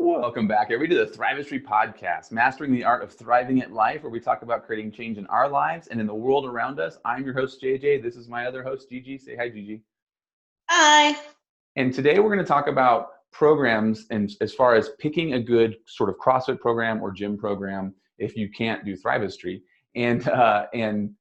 Welcome back, everybody, to the Thrivestry podcast, mastering the art of thriving at life, where we talk about creating change in our lives and in the world around us. I'm your host, JJ. This is my other host, Gigi. Say hi, Gigi. Hi. And today we're going to talk about programs, and as far as picking a good sort of CrossFit program or gym program if you can't do Thrivestry. And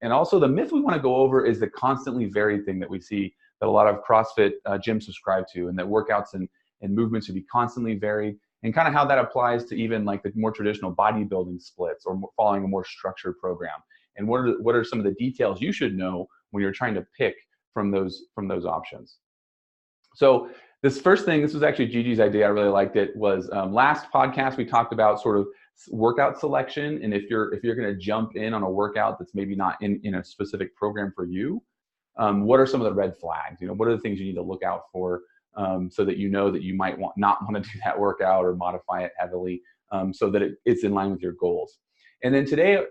also the myth we want to go over is the constantly varied thing that we see that a lot of CrossFit gyms subscribe to, and that workouts and movements should be constantly varied, and kind of how that applies to even like the more traditional bodybuilding splits or following a more structured program. And what are some of the details you should know when you're trying to pick from those options. So this first thing, this was actually Gigi's idea. I really liked it. Was last podcast we talked about sort of workout selection, and if you're going to jump in on a workout that's maybe not in a specific program for you, what are some of the red flags? What are the things you need to look out for? So that you know that you might not want to do that workout or modify it heavily, so that it's in line with your goals. And then today,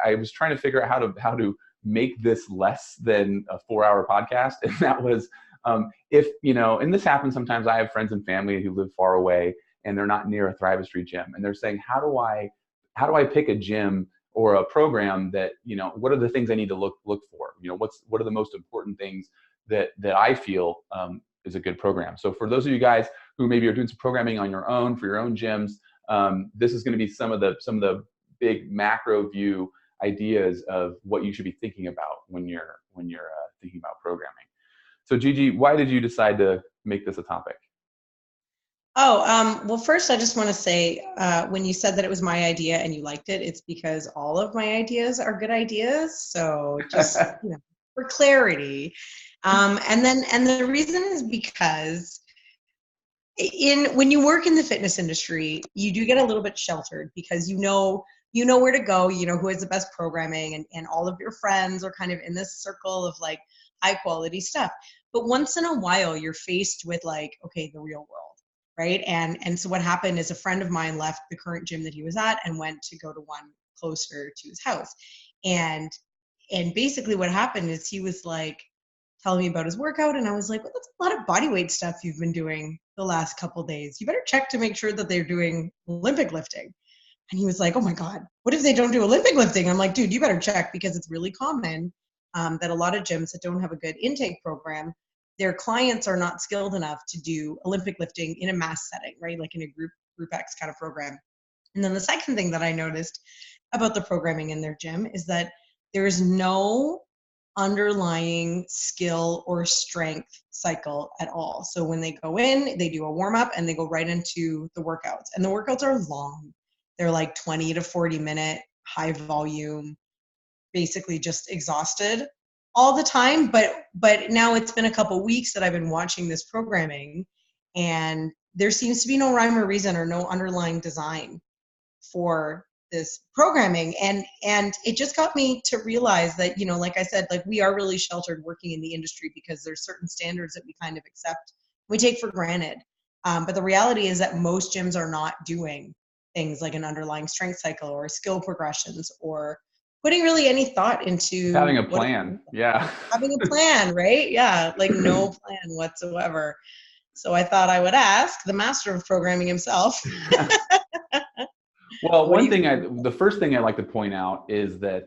I was trying to figure out how to make this less than a 4-hour podcast, and that was and this happens sometimes. I have friends and family who live far away and they're not near a Thrivestry gym, and they're saying, how do I pick a gym or a program that what are the things I need to look for? What are the most important things that I feel is a good program. So for those of you guys who maybe are doing some programming on your own for your own gyms, this is going to be some of the big macro view ideas of what you should be thinking about when you're thinking about programming. So Gigi, why did you decide to make this a topic? Well, first I just want to say, when you said that it was my idea and you liked it, it's because all of my ideas are good ideas. So just for clarity. And the reason is because when you work in the fitness industry, you do get a little bit sheltered because you know where to go, who has the best programming, and all of your friends are kind of in this circle of like high quality stuff. But once in a while you're faced with like, okay, the real world, right? And so what happened is a friend of mine left the current gym that he was at and went to go to one closer to his house. And basically what happened is he was like telling me about his workout, and I was like, well, that's a lot of body weight stuff you've been doing the last couple of days. You better check to make sure that they're doing Olympic lifting. And he was like, oh my God, what if they don't do Olympic lifting? I'm like, dude, you better check, because it's really common that a lot of gyms that don't have a good intake program, their clients are not skilled enough to do Olympic lifting in a mass setting, right? Like in a group X kind of program. And then the second thing that I noticed about the programming in their gym is that there's no underlying skill or strength cycle at all. So when they go in, they do a warm up and they go right into the workouts. And the workouts are long. They're like 20 to 40 minute, high volume, basically just exhausted all the time. But now it's been a couple weeks that I've been watching this programming, and there seems to be no rhyme or reason or no underlying design for this programming, and it just got me to realize that, like I said, like we are really sheltered working in the industry because there's certain standards that we kind of accept, we take for granted, but the reality is that most gyms are not doing things like an underlying strength cycle or skill progressions or putting really any thought into having a plan. Having a plan, right? Like no plan whatsoever. So I thought I would ask the master of programming himself. Well, the first thing I like to point out is that,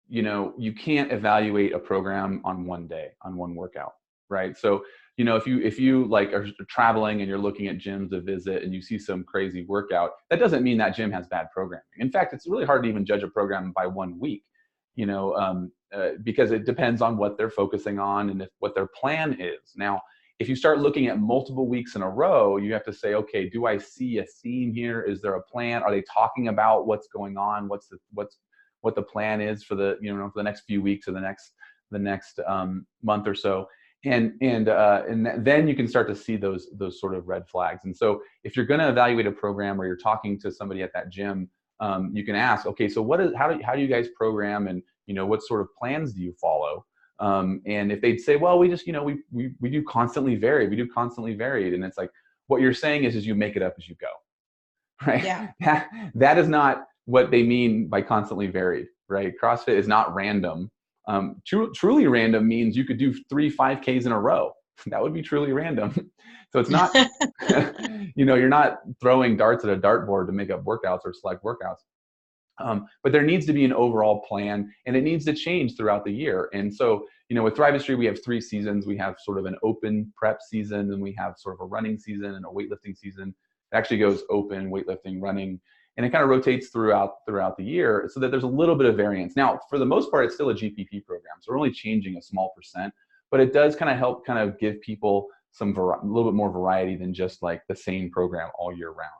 you can't evaluate a program on one day, on one workout, right? So, if you like are traveling and you're looking at gyms to visit and you see some crazy workout, that doesn't mean that gym has bad programming. In fact, it's really hard to even judge a program by 1 week, because it depends on what they're focusing on and what their plan is. Now, if you start looking at multiple weeks in a row, you have to say, okay, do I see a theme here? Is there a plan? Are they talking about what's going on? What the plan is for the for the next few weeks or the next month or so? And then you can start to see those sort of red flags. And so if you're going to evaluate a program or you're talking to somebody at that gym, you can ask, okay, so how do you guys program, and what sort of plans do you follow? And if they'd say, well, we just, we do constantly varied. We do constantly varied. And it's like, what you're saying is you make it up as you go, right? Yeah. That is not what they mean by constantly varied, right? CrossFit is not random. Truly random means you could do 3 5Ks in a row, that would be truly random. So it's not, you're not throwing darts at a dartboard to make up workouts or select workouts. But there needs to be an overall plan, and it needs to change throughout the year. And so, with Thrivestry, we have 3 seasons. We have sort of an open prep season, and we have sort of a running season and a weightlifting season. It actually goes open, weightlifting, running, and it kind of rotates throughout the year so that there's a little bit of variance. Now, for the most part, it's still a GPP program, so we're only changing a small percent, but it does kind of help kind of give people a little bit more variety than just like the same program all year round.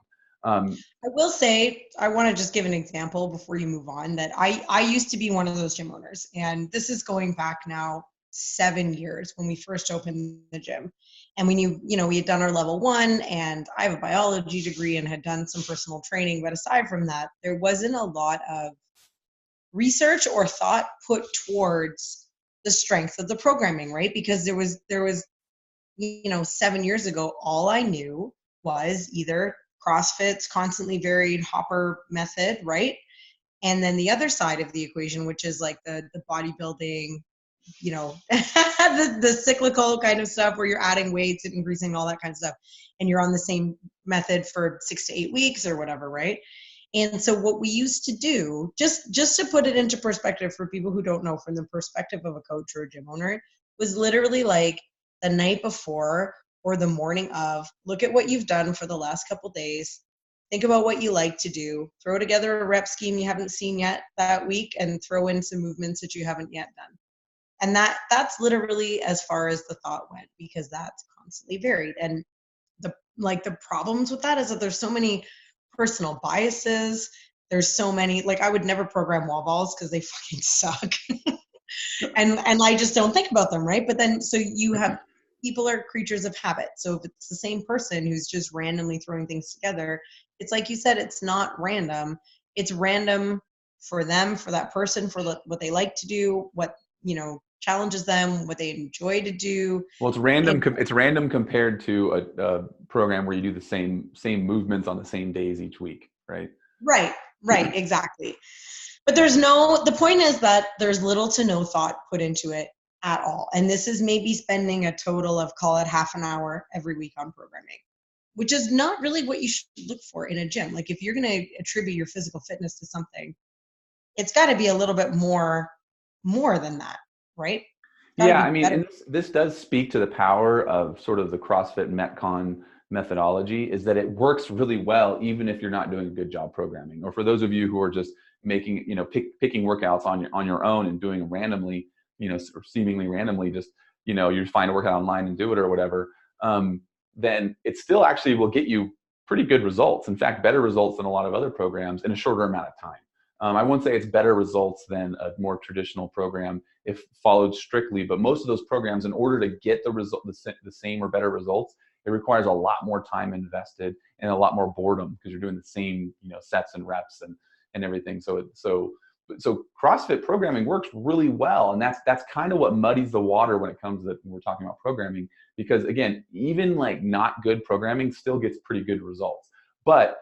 I will say, I want to just give an example before you move on, that I used to be one of those gym owners, and this is going back now 7 years when we first opened the gym. And we knew, we had done our level 1, and I have a biology degree and had done some personal training. But aside from that, there wasn't a lot of research or thought put towards the strength of the programming, right? Because there was 7 years ago, all I knew was either CrossFit's constantly varied hopper method, right? And then the other side of the equation, which is like the bodybuilding, the cyclical kind of stuff where you're adding weights and increasing all that kind of stuff. And you're on the same method for 6 to 8 weeks or whatever, right? And so what we used to do, just to put it into perspective for people who don't know from the perspective of a coach or a gym owner, was literally like the night before or the morning of, look at what you've done for the last couple days. Think about what you like to do. Throw together a rep scheme you haven't seen yet that week, and throw in some movements that you haven't yet done. And that's literally as far as the thought went, because that's constantly varied. And the problems with that is that there's so many personal biases. There's so many, I would never program wall balls because they fucking suck. and I just don't think about them, right? But then, so you have, people are creatures of habit. So if it's the same person who's just randomly throwing things together, it's like you said, it's not random. It's random for them, for that person, for what they like to do, what, challenges them, what they enjoy to do. Well, it's random. It's random compared to a program where you do the same movements on the same days each week, right? Right, exactly. But the point is that there's little to no thought put into it at all. And this is maybe spending a total of, call it half an hour every week on programming, which is not really what you should look for in a gym. Like, if you're going to attribute your physical fitness to something, it's got to be a little bit more than that, right? Yeah, I mean, and this does speak to the power of sort of the CrossFit Metcon methodology, is that it works really well even if you're not doing a good job programming. Or for those of you who are just making, picking workouts on your own and doing them randomly, or seemingly randomly, just, you find a workout online and do it or whatever, then it still actually will get you pretty good results. In fact, better results than a lot of other programs in a shorter amount of time. I won't say it's better results than a more traditional program if followed strictly, but most of those programs, in order to get the same or better results, it requires a lot more time invested and a lot more boredom, because you're doing the same, sets and reps and everything. So CrossFit programming works really well, and that's kind of what muddies the water when it comes to when we're talking about programming, because again, even like not good programming still gets pretty good results. But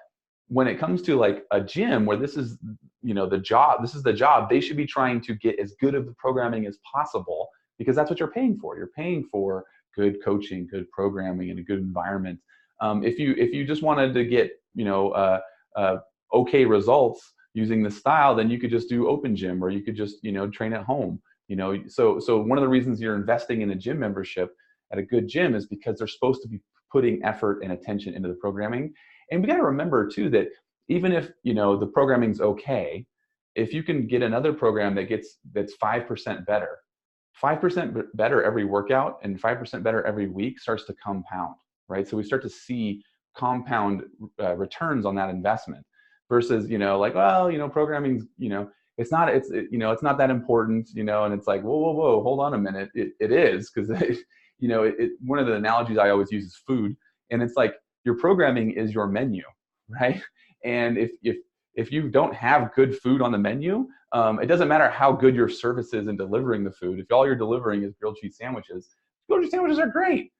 when it comes to like a gym where this is, the job, they should be trying to get as good of the programming as possible, because that's what you're paying for. You're paying for good coaching, good programming, and a good environment. If you just wanted to get, okay results using the style, then you could just do open gym, or you could just, train at home. So one of the reasons you're investing in a gym membership at a good gym is because they're supposed to be putting effort and attention into the programming. And we got to remember too that even if the programming's okay, if you can get another program that's 5% better, 5% better every workout and 5% better every week starts to compound, right? So we start to see compound returns on that investment, versus programming's it's not that important, and it's like whoa, hold on a minute, it is, because one of the analogies I always use is food, and it's like your programming is your menu, right? And if you don't have good food on the menu, it doesn't matter how good your service is in delivering the food. If all you're delivering is grilled cheese sandwiches are great,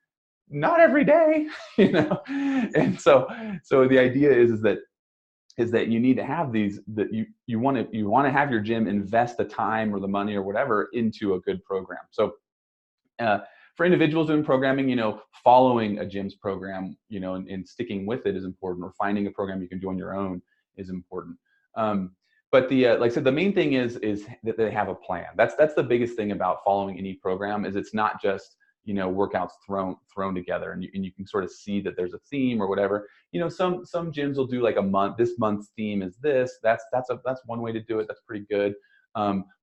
not every day, And so the idea is that you need to have these, that you want to have your gym invest the time or the money or whatever into a good program. So For individuals doing programming, following a gym's program, and sticking with it is important, or finding a program you can do on your own is important. But like I said, the main thing is that they have a plan. That's the biggest thing about following any program, is it's not just workouts thrown together, and you can sort of see that there's a theme or whatever. Some gyms will do like a month. This month's theme is this. That's one way to do it. That's pretty good.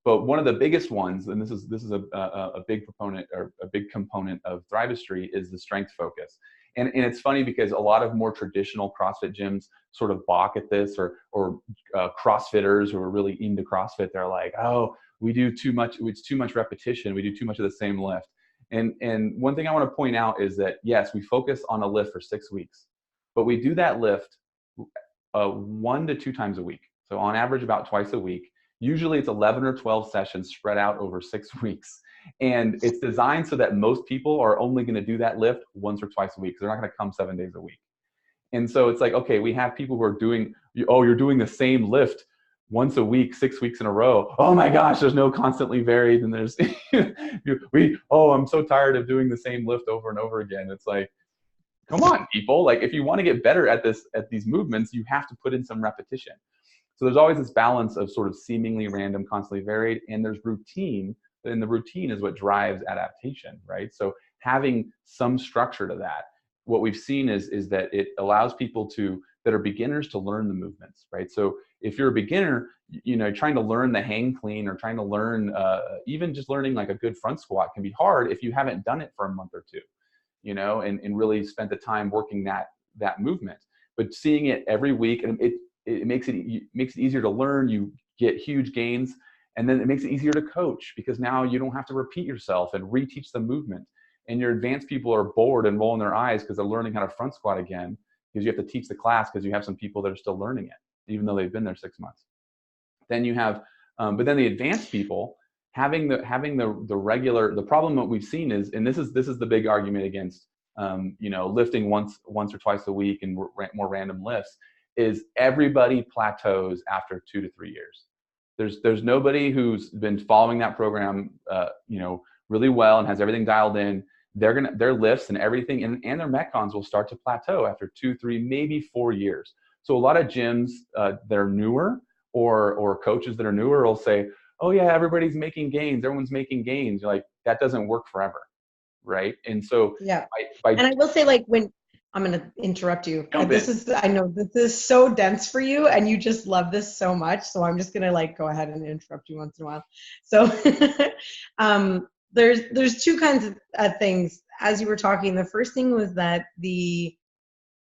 But one of the biggest ones, and this is a big proponent, or a big component of Thrivestry, is the strength focus. And it's funny because a lot of more traditional CrossFit gyms sort of balk at this, or CrossFitters who are really into CrossFit, they're like, oh, we do too much. It's too much repetition. We do too much of the same lift. And one thing I want to point out is that, yes, we focus on a lift for 6 weeks, but we do that lift 1 to 2 times a week. So on average, about twice a week. Usually it's 11 or 12 sessions spread out over 6 weeks. And it's designed so that most people are only going to do that lift once or twice a week. So they're not going to come 7 days a week. And so it's like, okay, we have people who are doing, you're doing the same lift once a week, 6 weeks in a row. Oh my gosh, there's no constantly varied. And there's, I'm so tired of doing the same lift over and over again. It's like, come on, people. Like, if you want to get better at these movements, you have to put in some repetition. So there's always this balance of sort of seemingly random, constantly varied, and there's routine. And the routine is what drives adaptation, right? So having some structure to that, what we've seen is that it allows people that are beginners to learn the movements, right? So if you're a beginner, trying to learn the hang clean, or trying to learn, even just learning like a good front squat can be hard if you haven't done it for a month or two, and really spent the time working that movement. But seeing it every week, and it makes it easier to learn. You get huge gains, and then it makes it easier to coach, because now you don't have to repeat yourself and reteach the movement. And your advanced people are bored and rolling their eyes because they're learning how to front squat again, because you have to teach the class, because you have some people that are still learning it, even though they've been there 6 months. Then you have, but then the advanced people having the regular. The problem that we've seen is, and this is the big argument against, lifting once or twice a week and more random lifts, is everybody plateaus after 2 to 3 years. There's nobody who's been following that program, really well and has everything dialed in. Their lifts and everything and their metcons will start to plateau after 2, 3, maybe 4 years. So a lot of gyms that are newer, or coaches that are newer, will say, oh yeah, everybody's making gains. Everyone's making gains. You're like, that doesn't work forever. Right. And so, yeah. And I will say, like, when I'm going to interrupt you, I know this is so dense for you, and you just love this so much. So I'm just going to go ahead and interrupt you once in a while. So, there's two kinds of things. As you were talking, the first thing was that is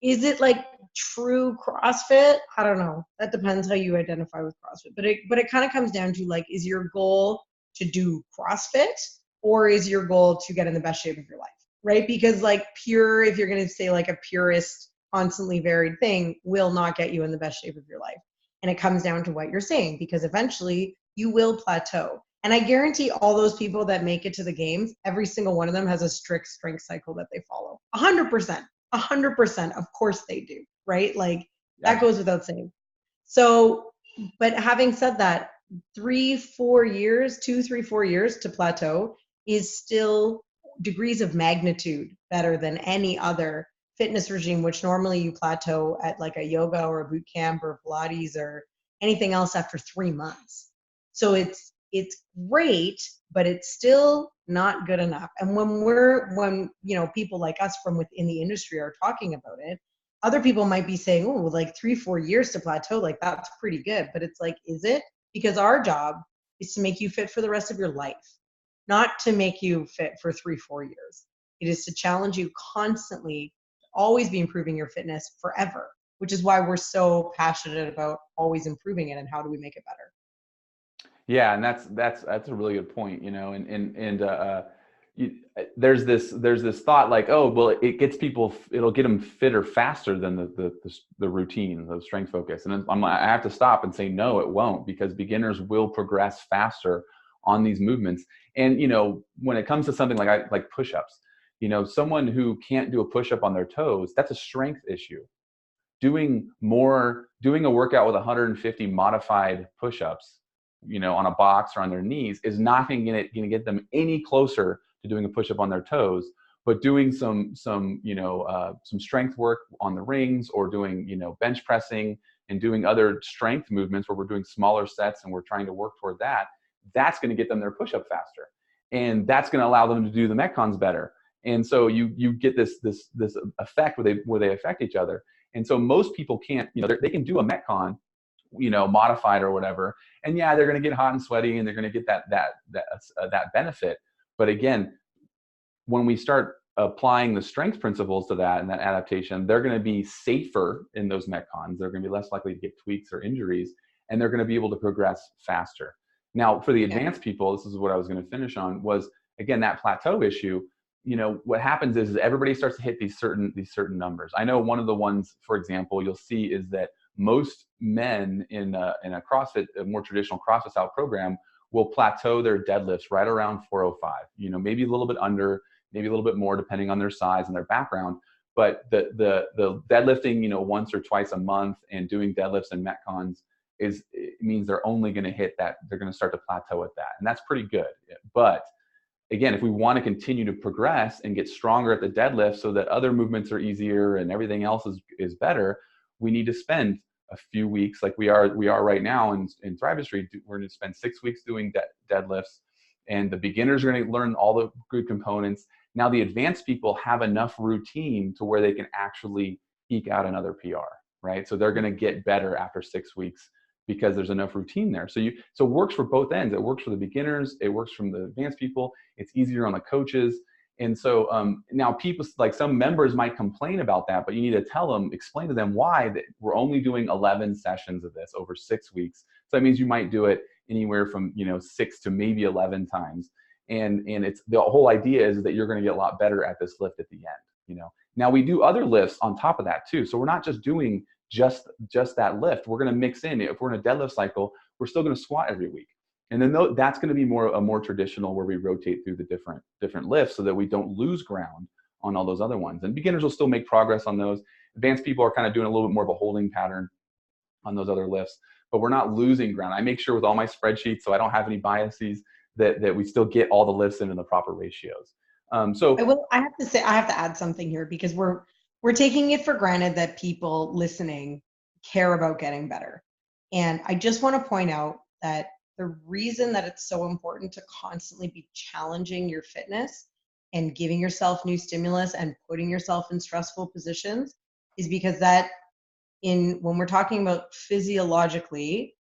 it like true CrossFit? I don't know. That depends how you identify with CrossFit. But it kind of comes down to, like, is your goal to do CrossFit, or is your goal to get in the best shape of your life? Right? Because if you're going to say like a purist, constantly varied thing, will not get you in the best shape of your life. And it comes down to what you're saying, because eventually you will plateau. And I guarantee all those people that make it to the games, every single one of them has a strict strength cycle that they follow. 100%. Of course they do. Right? That goes without saying. So, but having said that, 3, 4 years, 2, 3, 4 years to plateau is still degrees of magnitude better than any other fitness regime, which normally you plateau at like a yoga or a boot camp or Pilates or anything else after 3 months. So it's great, but it's still not good enough. And when people like us from within the industry are talking about it, other people might be saying, oh, like 3, 4 years to plateau, like that's pretty good. But it's like, is it? Because our job is to make you fit for the rest of your life, not to make you fit for 3, 4 years. It is to challenge you constantly, always be improving your fitness forever, which is why we're so passionate about always improving it and how do we make it better. Yeah, and that's a really good point, there's this thought like, oh, well, it'll get them fitter faster than the routine, the strength focus. And I have to stop and say, no, it won't, because beginners will progress faster on these movements. And, when it comes to something like push-ups, someone who can't do a push-up on their toes, that's a strength issue. Doing a workout with 150 modified push-ups, on a box or on their knees is not going to get them any closer to doing a push-up on their toes, but doing some strength work on the rings, or doing, bench pressing and doing other strength movements where we're doing smaller sets and we're trying to work toward that, that's going to get them their push-up faster. And that's going to allow them to do the Metcons better. And so you get this effect where they affect each other. And so most people can't, they can do a Metcon, modified or whatever. And yeah, they're going to get hot and sweaty and they're going to get that benefit. But again, when we start applying the strength principles to that and that adaptation, they're going to be safer in those Metcons. They're going to be less likely to get tweaks or injuries, and they're going to be able to progress faster. Now, for the advanced people, this is what I was going to finish on, was, again, that plateau issue. What happens is everybody starts to hit these certain numbers. I know one of the ones, for example, you'll see is that most men in a CrossFit, a more traditional CrossFit style program, will plateau their deadlifts right around 405. Maybe a little bit under, maybe a little bit more, depending on their size and their background. But the deadlifting, once or twice a month and doing deadlifts and Metcons it means they're only going to hit that. They're going to start to plateau at that, and that's pretty good. But again, if we want to continue to progress and get stronger at the deadlift so that other movements are easier and everything else is better, we need to spend a few weeks, like we are right now in Thrivestry. We're going to spend 6 weeks doing deadlifts, and the beginners are going to learn all the good components. Now the advanced people have enough routine to where they can actually eke out another PR, right? So they're going to get better after 6 weeks because there's enough routine there. So it works for both ends. It works for the beginners. It works from the advanced people. It's easier on the coaches. And so now people, like some members might complain about that, but you need to explain to them why that we're only doing 11 sessions of this over 6 weeks. So that means you might do it anywhere from 6 to maybe 11 times. And it's the whole idea is that you're going to get a lot better at this lift at the end. Now we do other lifts on top of that too. So we're not just doing just that lift. We're going to mix in. If we're in a deadlift cycle, we're still going to squat every week. And then that's going to be a more traditional, where we rotate through the different lifts so that we don't lose ground on all those other ones. And beginners will still make progress on those. Advanced people are kind of doing a little bit more of a holding pattern on those other lifts, but we're not losing ground. I make sure with all my spreadsheets, so I don't have any biases, that we still get all the lifts in the proper ratios. I have to add something here, because we're taking it for granted that people listening care about getting better. And I just want to point out that the reason that it's so important to constantly be challenging your fitness and giving yourself new stimulus and putting yourself in stressful positions is because when we're talking about physiologically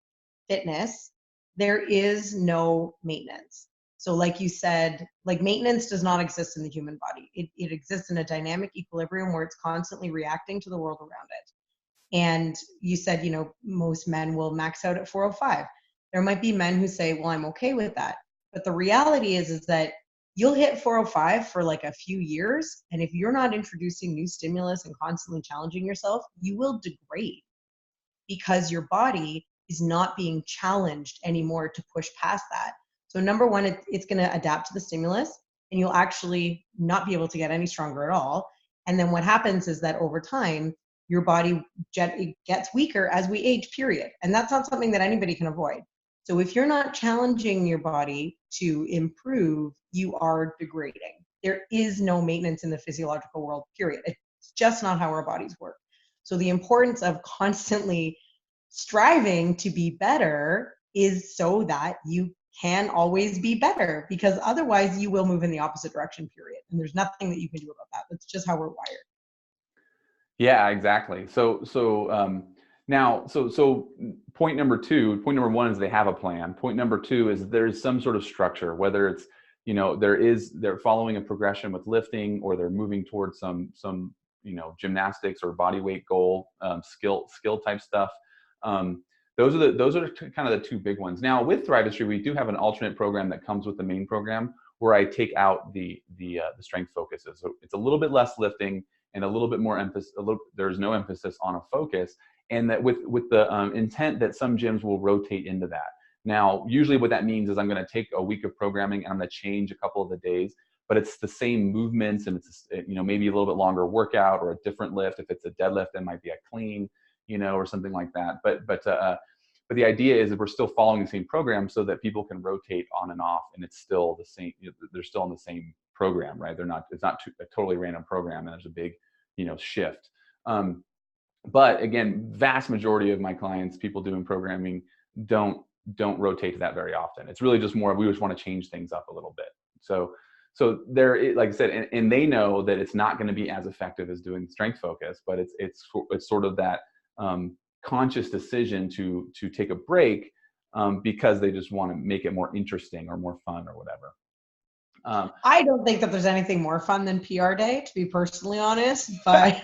fitness, there is no maintenance. So like you said, like maintenance does not exist in the human body. It exists in a dynamic equilibrium where it's constantly reacting to the world around it. And you said, most men will max out at 405. There might be men who say, well, I'm okay with that. But the reality is that you'll hit 405 for like a few years. And if you're not introducing new stimulus and constantly challenging yourself, you will degrade, because your body is not being challenged anymore to push past that. So number one, it's going to adapt to the stimulus, and you'll actually not be able to get any stronger at all. And then what happens is that over time, your body gets weaker as we age, period. And that's not something that anybody can avoid. So if you're not challenging your body to improve, you are degrading. There is no maintenance in the physiological world, period. It's just not how our bodies work. So the importance of constantly striving to be better is so that you can always be better, because otherwise you will move in the opposite direction, period. And there's nothing that you can do about that. That's just how we're wired. Yeah, exactly. So point number one is they have a plan. Point number two is there's some sort of structure, whether it's, they're following a progression with lifting, or they're moving towards some gymnastics or body weight goal, skill type stuff. Those are kind of the two big ones. Now with Thrivestry, we do have an alternate program that comes with the main program, where I take out the strength focuses. So it's a little bit less lifting and a little bit more emphasis. There's no emphasis on a focus, and that with the intent that some gyms will rotate into that. Now, usually what that means is I'm going to take a week of programming and I'm going to change a couple of the days, but it's the same movements, and it's maybe a little bit longer workout or a different lift. If it's a deadlift, it might be a clean, or something like that. But the idea is that we're still following the same program so that people can rotate on and off, and it's still the same. They're still in the same program, right? It's not a totally random program, and there's a big, shift. But again, vast majority of my clients, people doing programming, don't rotate to that very often. It's really just more, we just want to change things up a little bit. So there, like I said, and they know that it's not going to be as effective as doing strength focus, but it's sort of that conscious decision to take a break because they just want to make it more interesting or more fun or whatever. I don't think that there's anything more fun than PR day, to be personally honest, but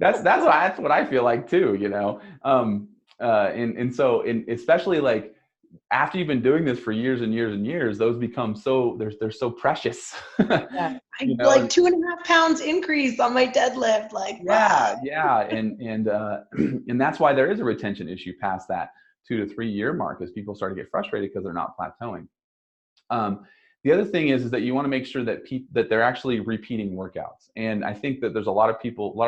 that's what I feel like too, and so especially like after you've been doing this for years and years and years, those become they're so precious. Yeah. Like 2.5 pounds increase on my deadlift, like yeah, wow. Yeah, and that's why there is a retention issue past that 2 to 3 year mark, as people start to get frustrated because they're not plateauing. The other thing is that you want to make sure that that they're actually repeating workouts. And I think that there's a lot of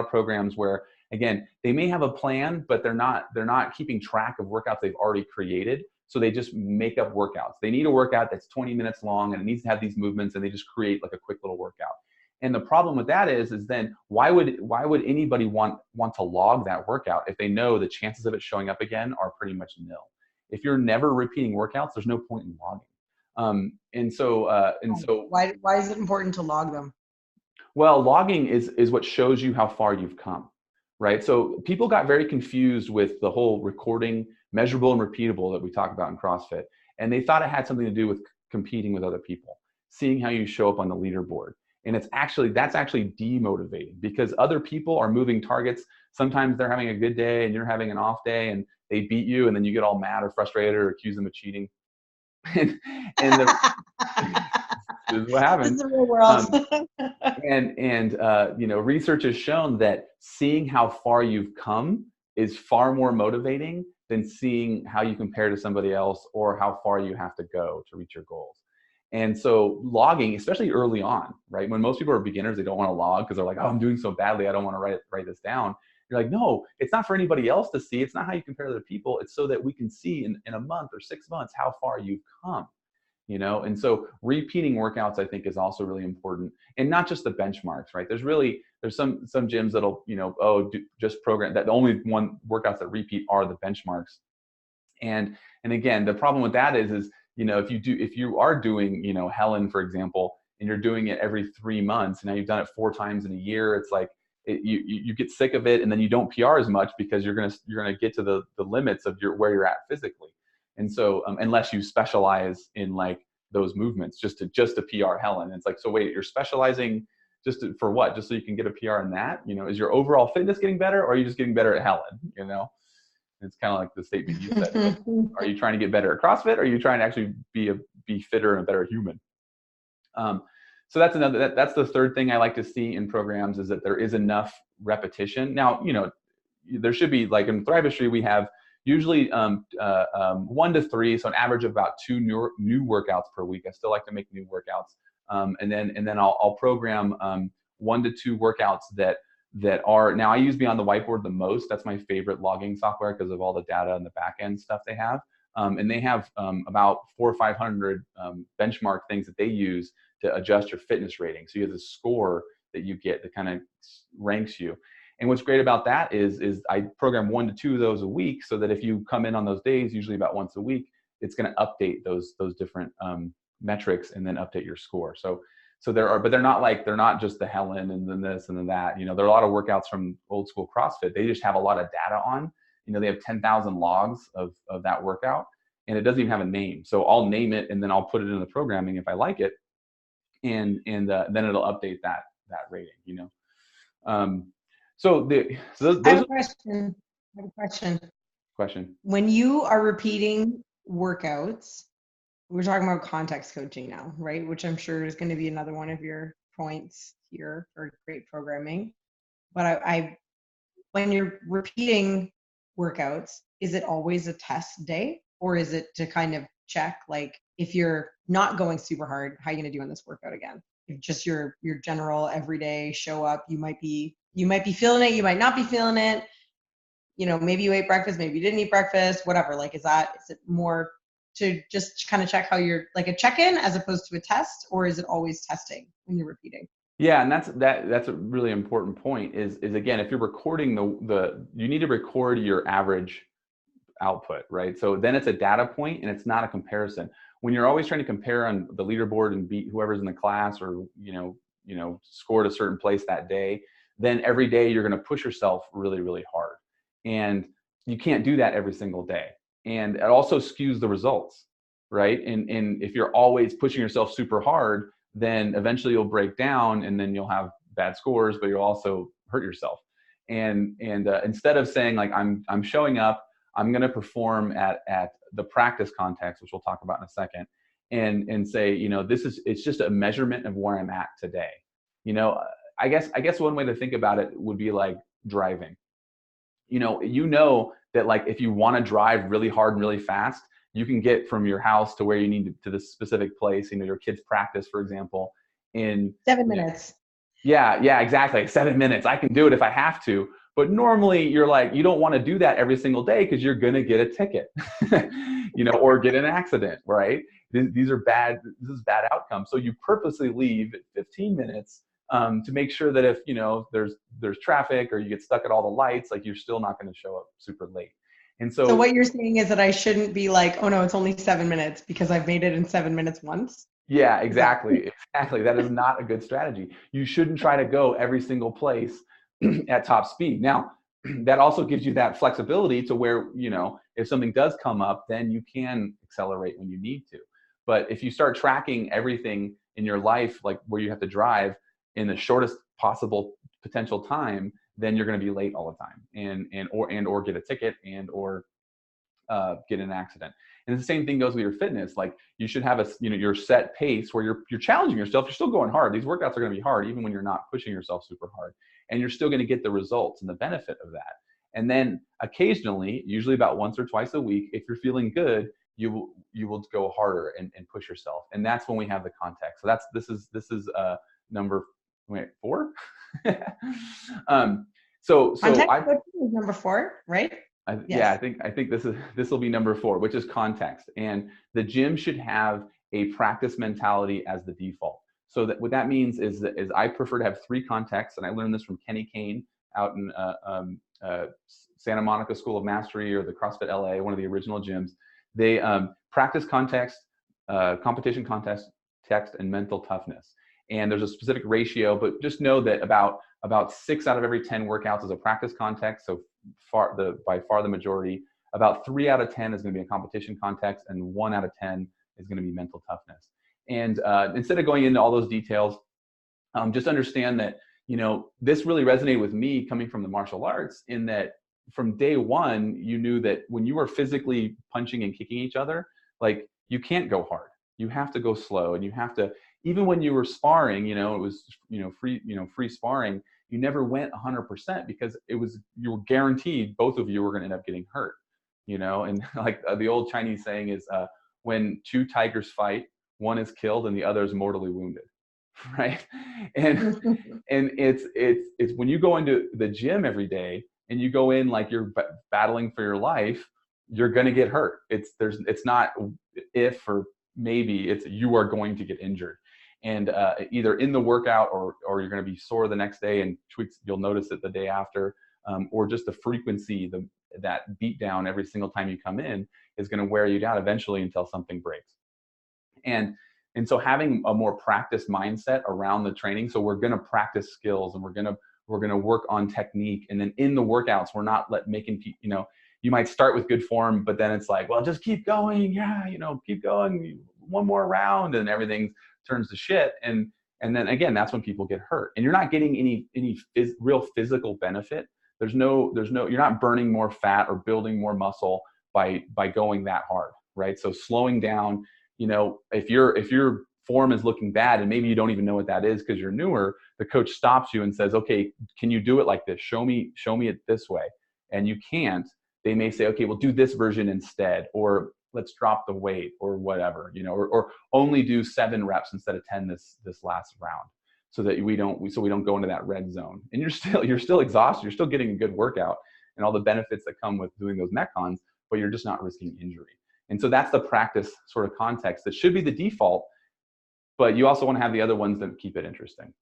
programs where, again, they may have a plan, but they're not keeping track of workouts they've already created. So they just make up workouts. They need a workout that's 20 minutes long and it needs to have these movements, and they just create like a quick little workout. And the problem with that is then why would anybody want to log that workout if they know the chances of it showing up again are pretty much nil? If you're never repeating workouts, there's no point in logging. And so why is it important to log them? Well, logging is what shows you how far you've come, right? So people got very confused with the whole recording, measurable and repeatable that we talk about in CrossFit. And they thought it had something to do with competing with other people, seeing how you show up on the leaderboard. And that's actually demotivating because other people are moving targets. Sometimes they're having a good day and you're having an off day and they beat you, and then you get all mad or frustrated or accuse them of cheating. and this is what happens. This is the real world. Research has shown that seeing how far you've come is far more motivating than seeing how you compare to somebody else or how far you have to go to reach your goals. And so logging, especially early on, right? When most people are beginners, they don't want to log because they're like, oh, I'm doing so badly, I don't want to write this down. You're like, no, it's not for anybody else to see. It's not how you compare to other people. It's so that we can see in a month or 6 months how far you've come, And so repeating workouts, I think, is also really important, and not just the benchmarks, right? There's some gyms that'll, just program that the only workouts that repeat are the benchmarks. And again, the problem with that is if you are doing, Helen, for example, and you're doing it every 3 months, and now you've done it 4 times in a year, it's like you get sick of it, and then you don't PR as much because you're gonna get to the limits of where you're at physically. And so unless you specialize in like those movements, just to PR Helen, it's like, so wait, you're specializing for what? Just so you can get a PR in that? Is your overall fitness getting better, or are you just getting better at Helen? It's kind of like the statement you said. Like, are you trying to get better at CrossFit, or are you trying to actually be fitter and a better human? So that's the third thing I like to see in programs, is that there is enough repetition. Now, there should be, like in Thrivestry, we have usually 1 to 3, so an average of about 2 new workouts per week. I still like to make new workouts, and then I'll program 1 to 2 workouts that are, now I use Beyond the Whiteboard the most. That's my favorite logging software because of all the data and the back end stuff they have. And they have about 400 or 500 benchmark things that they use to adjust your fitness rating. So you have the score that you get that kind of ranks you. And what's great about that is I program 1 to 2 of those a week, so that if you come in on those days, usually about once a week, it's going to update those different metrics and then update your score. So but they're not just the Helen and then this and then that. There are a lot of workouts from old school CrossFit. They just have a lot of data on. They have 10,000 logs of that workout, and it doesn't even have a name. So I'll name it, and then I'll put it in the programming if I like it, and then it'll update that rating. I have a question. Question. When you are repeating workouts, we're talking about context coaching now, right? Which I'm sure is going to be another one of your points here for great programming. But when you're repeating workouts, is it always a test day, or is it to kind of check, like, if you're not going super hard, how are you going to do on this workout again? If just your general everyday show up, you might be feeling it, you might not be feeling it. Maybe you ate breakfast, maybe you didn't eat breakfast, whatever. Like, is it more to just kind of check how you're, like a check-in as opposed to a test, or is it always testing when you're repeating? Yeah, and that's a really important point is again, if you're recording you need to record your average output, right? So then it's a data point and it's not a comparison. When you're always trying to compare on the leaderboard and beat whoever's in the class, or scored a certain place that day, then every day you're going to push yourself really, really hard. And you can't do that every single day. And it also skews the results, right? And if you're always pushing yourself super hard, then eventually you'll break down and then you'll have bad scores, but you'll also hurt yourself. And instead of saying like, I'm showing up, I'm going to perform at the practice context, which we'll talk about in a second, and say, it's just a measurement of where I'm at today. I guess one way to think about it would be like driving. That like if you want to drive really hard and really fast, you can get from your house to where you need to this specific place, your kids' practice, for example, in 7 minutes. Yeah, exactly. 7 minutes. I can do it if I have to. But normally you're like, you don't want to do that every single day because you're going to get a ticket, or get an accident, right? These are bad. This is bad outcome. So you purposely leave at 15 minutes to make sure that if, there's traffic or you get stuck at all the lights, like you're still not going to show up super late. And So what you're saying is that I shouldn't be like, oh no, it's only 7 minutes because I've made it in 7 minutes once? Yeah, exactly. Exactly. That is not a good strategy. You shouldn't try to go every single place at top speed. Now, that also gives you that flexibility to where, if something does come up, then you can accelerate when you need to. But if you start tracking everything in your life, like where you have to drive in the shortest possible potential time, then you're going to be late all the time or get a ticket or get in an accident. And the same thing goes with your fitness. Like you should have your set pace where you're challenging yourself. You're still going hard. These workouts are going to be hard, even when you're not pushing yourself super hard, and you're still going to get the results and the benefit of that. And then occasionally, usually about once or twice a week, if you're feeling good, you will go harder and push yourself. And that's when we have the context. So this is number 4. So Context I coaching is number 4, right? Yes. Yeah, I think this will be number 4, which is context. And the gym should have a practice mentality as the default. So that what that means is I prefer to have 3 contexts, and I learned this from Kenny Kane out in Santa Monica School of Mastery, or the CrossFit LA, one of the original gyms. They practice context, competition context, text, and mental toughness. And there's a specific ratio, but just know that about 6 out of every 10 workouts is a practice context. So by far the majority. About 3 out of 10 is going to be a competition context, and 1 out of 10 is going to be mental toughness. And instead of going into all those details, just understand that this really resonated with me coming from the martial arts, in that from day one you knew that when you are physically punching and kicking each other, like you can't go hard. You have to go slow, and you have to, even when you were sparring, it was free sparring. You never went 100% because you were guaranteed both of you were going to end up getting hurt, and like the old Chinese saying is, when 2 tigers fight, one is killed and the other is mortally wounded, right? And it's when you go into the gym every day and you go in like you're battling for your life, you're going to get hurt. It's not if or maybe, it's you are going to get injured. And either in the workout or you're going to be sore the next day, and tweaks, you'll notice it the day after, or just the frequency, that beat down every single time you come in is going to wear you down eventually until something breaks. And so having a more practice mindset around the training, so we're going to practice skills, and we're going to work on technique, and then in the workouts we're not making people, you might start with good form, but then it's like, well, just keep going, keep going, one more round, and everything turns to shit. And then again, that's when people get hurt, and you're not getting any real physical benefit. You're not burning more fat or building more muscle by going that hard, right? So slowing down, if your form is looking bad, and maybe you don't even know what that is because you're newer, the coach stops you and says, okay, can you do it like this? Show me it this way. And you can't. They may say, okay, we'll do this version instead, or let's drop the weight, or whatever, or only do 7 reps instead of 10 this last round, so that we don't go into that red zone. And you're still exhausted. You're still getting a good workout and all the benefits that come with doing those metcons, but you're just not risking injury. And so that's the practice sort of context that should be the default, but you also want to have the other ones that keep it interesting.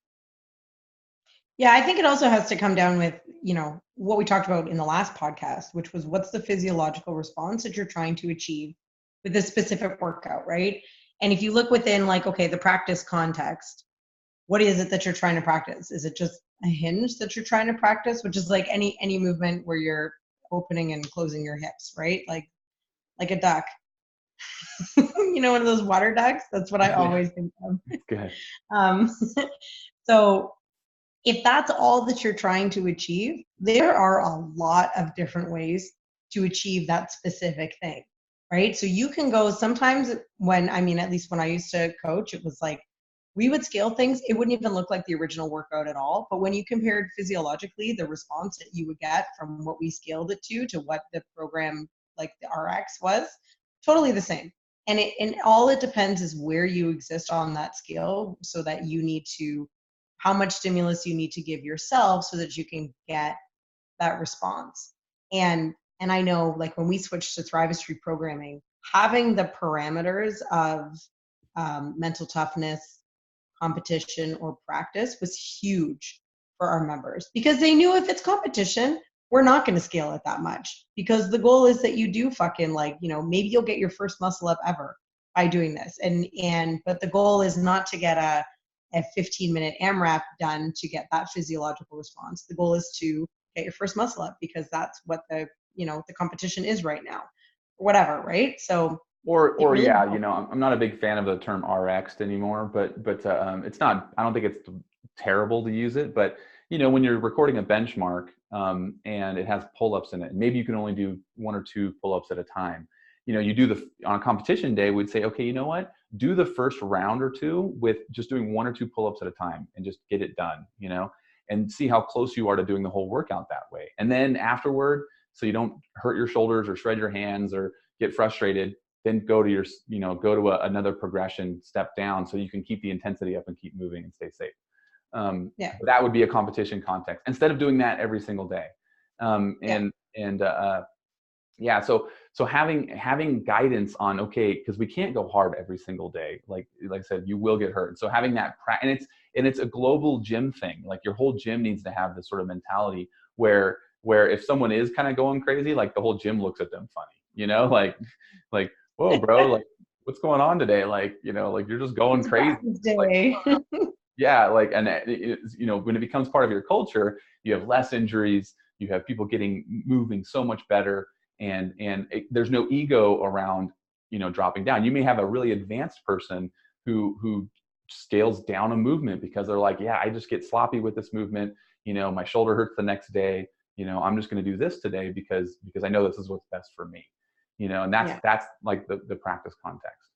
Yeah, I think it also has to come down with, what we talked about in the last podcast, which was what's the physiological response that you're trying to achieve with this specific workout, right? And if you look within like, okay, the practice context, what is it that you're trying to practice? Is it just a hinge that you're trying to practice, which is like any movement where you're opening and closing your hips, right? Like a duck. One of those water ducks. That's what I Yeah, always think of. good. Um, so if that's all that you're trying to achieve, there are a lot of different ways to achieve that specific thing, right? So you can go sometimes at least when I used to coach, it was like we would scale things. It wouldn't even look like the original workout at all. But when you compared physiologically, the response that you would get from what we scaled it to what the program, like the RX was, totally the same. And all it depends is where you exist on that scale, so that you need to, how much stimulus you need to give yourself so that you can get that response. And I know, like, when we switched to Thrivestry programming, having the parameters of mental toughness, competition, or practice was huge for our members, because they knew if it's competition, we're not going to scale it that much, because the goal is that you do fucking, like, maybe you'll get your first muscle up ever by doing this. But the goal is not to get a 15-minute AMRAP done to get that physiological response. The goal is to get your first muscle up, because that's what the competition is right now, or whatever, right? So it Or really yeah, helps. I'm not a big fan of the term RX anymore, but it's not. I don't think it's terrible to use it, but when you're recording a benchmark and it has pull-ups in it, maybe you can only do 1 or 2 pull-ups at a time. You do on a competition day, we'd say, okay, you know what? Do the first round or 2 with just doing 1 or 2 pull-ups at a time and just get it done. And see how close you are to doing the whole workout that way. And then afterward, so you don't hurt your shoulders or shred your hands or get frustrated, then go to another progression step down, so you can keep the intensity up and keep moving and stay safe. Yeah. But that would be a competition context instead of doing that every single day. Yeah. Yeah, so having guidance on, okay, because we can't go hard every single day. Like I said, you will get hurt. So having that and it's a global gym thing. Like your whole gym needs to have this sort of mentality where if someone is kind of going crazy, like the whole gym looks at them funny, like whoa, bro, like what's going on today? Like like you're just going It's crazy. practice Like day. yeah, like and when it becomes part of your culture, you have less injuries. You have people moving so much better, and there's no ego around dropping down. You may have a really advanced person who scales down a movement because they're like, yeah, I just get sloppy with this movement. My shoulder hurts the next day. I'm just going to do this today because I know this is what's best for me. And Yeah. that's like the practice context.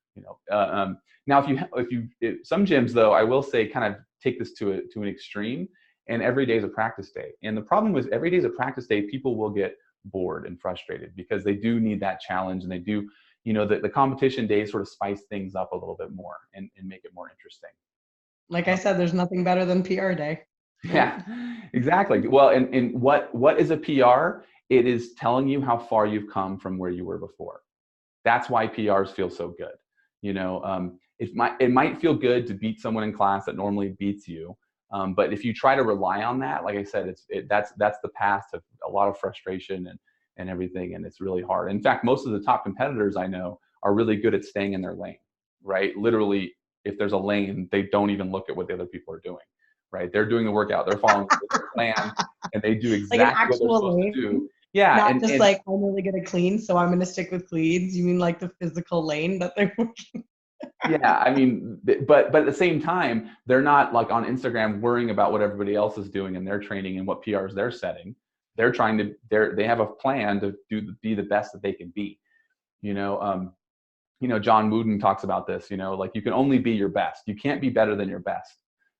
Now, if some gyms, though, I will say, kind of take this to an extreme, and every day is a practice day. And the problem with every day is a practice day, people will get bored and frustrated because they do need that challenge, and they do, the competition days sort of spice things up a little bit more and make it more interesting. Like I said, there's nothing better than PR day. Right? Yeah, exactly. Well, and what is a PR? It is telling you how far you've come from where you were before. That's why PRs feel so good. It might feel good to beat someone in class that normally beats you, but if you try to rely on that, like I said, that's the path to a lot of frustration and everything, and it's really hard. In fact, most of the top competitors I know are really good at staying in their lane, right? Literally, if there's a lane, they don't even look at what the other people are doing, right? They're doing the workout, they're following the plan, and they do Like an exactly what they're actual supposed to lane, do. Yeah, not just and like I'm really good at clean, so I'm going to stick with cleans. You mean like the physical lane that they're working? yeah, I mean, but at the same time, they're not like on Instagram worrying about what everybody else is doing in their training and what PRs they're setting. They have a plan to be the best that they can be. John Wooden talks about this. Like you can only be your best. You can't be better than your best,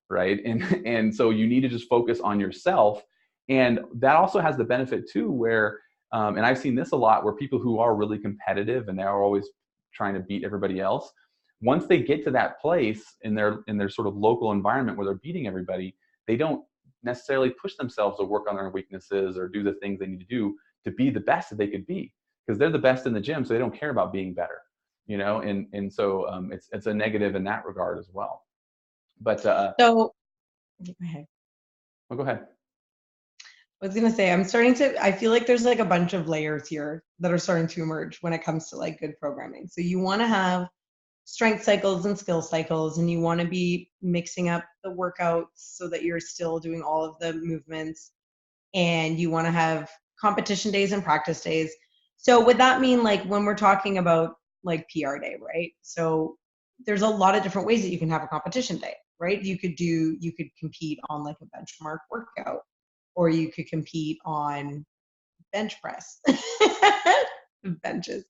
right? And so you need to just focus on yourself, and that also has the benefit too, where and I've seen this a lot, where people who are really competitive and they're always trying to beat everybody else, once they get to that place in their sort of local environment where they're beating everybody, they don't necessarily push themselves to work on their weaknesses or do the things they need to do to be the best that they could be, because they're the best in the gym, so they don't care about being better, and so it's a negative in that regard as well. But So, go ahead. well, go ahead. I was gonna say, I feel like there's like a bunch of layers here that are starting to emerge when it comes to like good programming. So you want to have strength cycles and skill cycles, and you want to be mixing up the workouts so that you're still doing all of the movements, and you want to have competition days and practice days. So would that mean, like, when we're talking about like PR day, right? So there's a lot of different ways that you can have a competition day, right? You could compete on like a benchmark workout, or you could compete on bench press. Benches.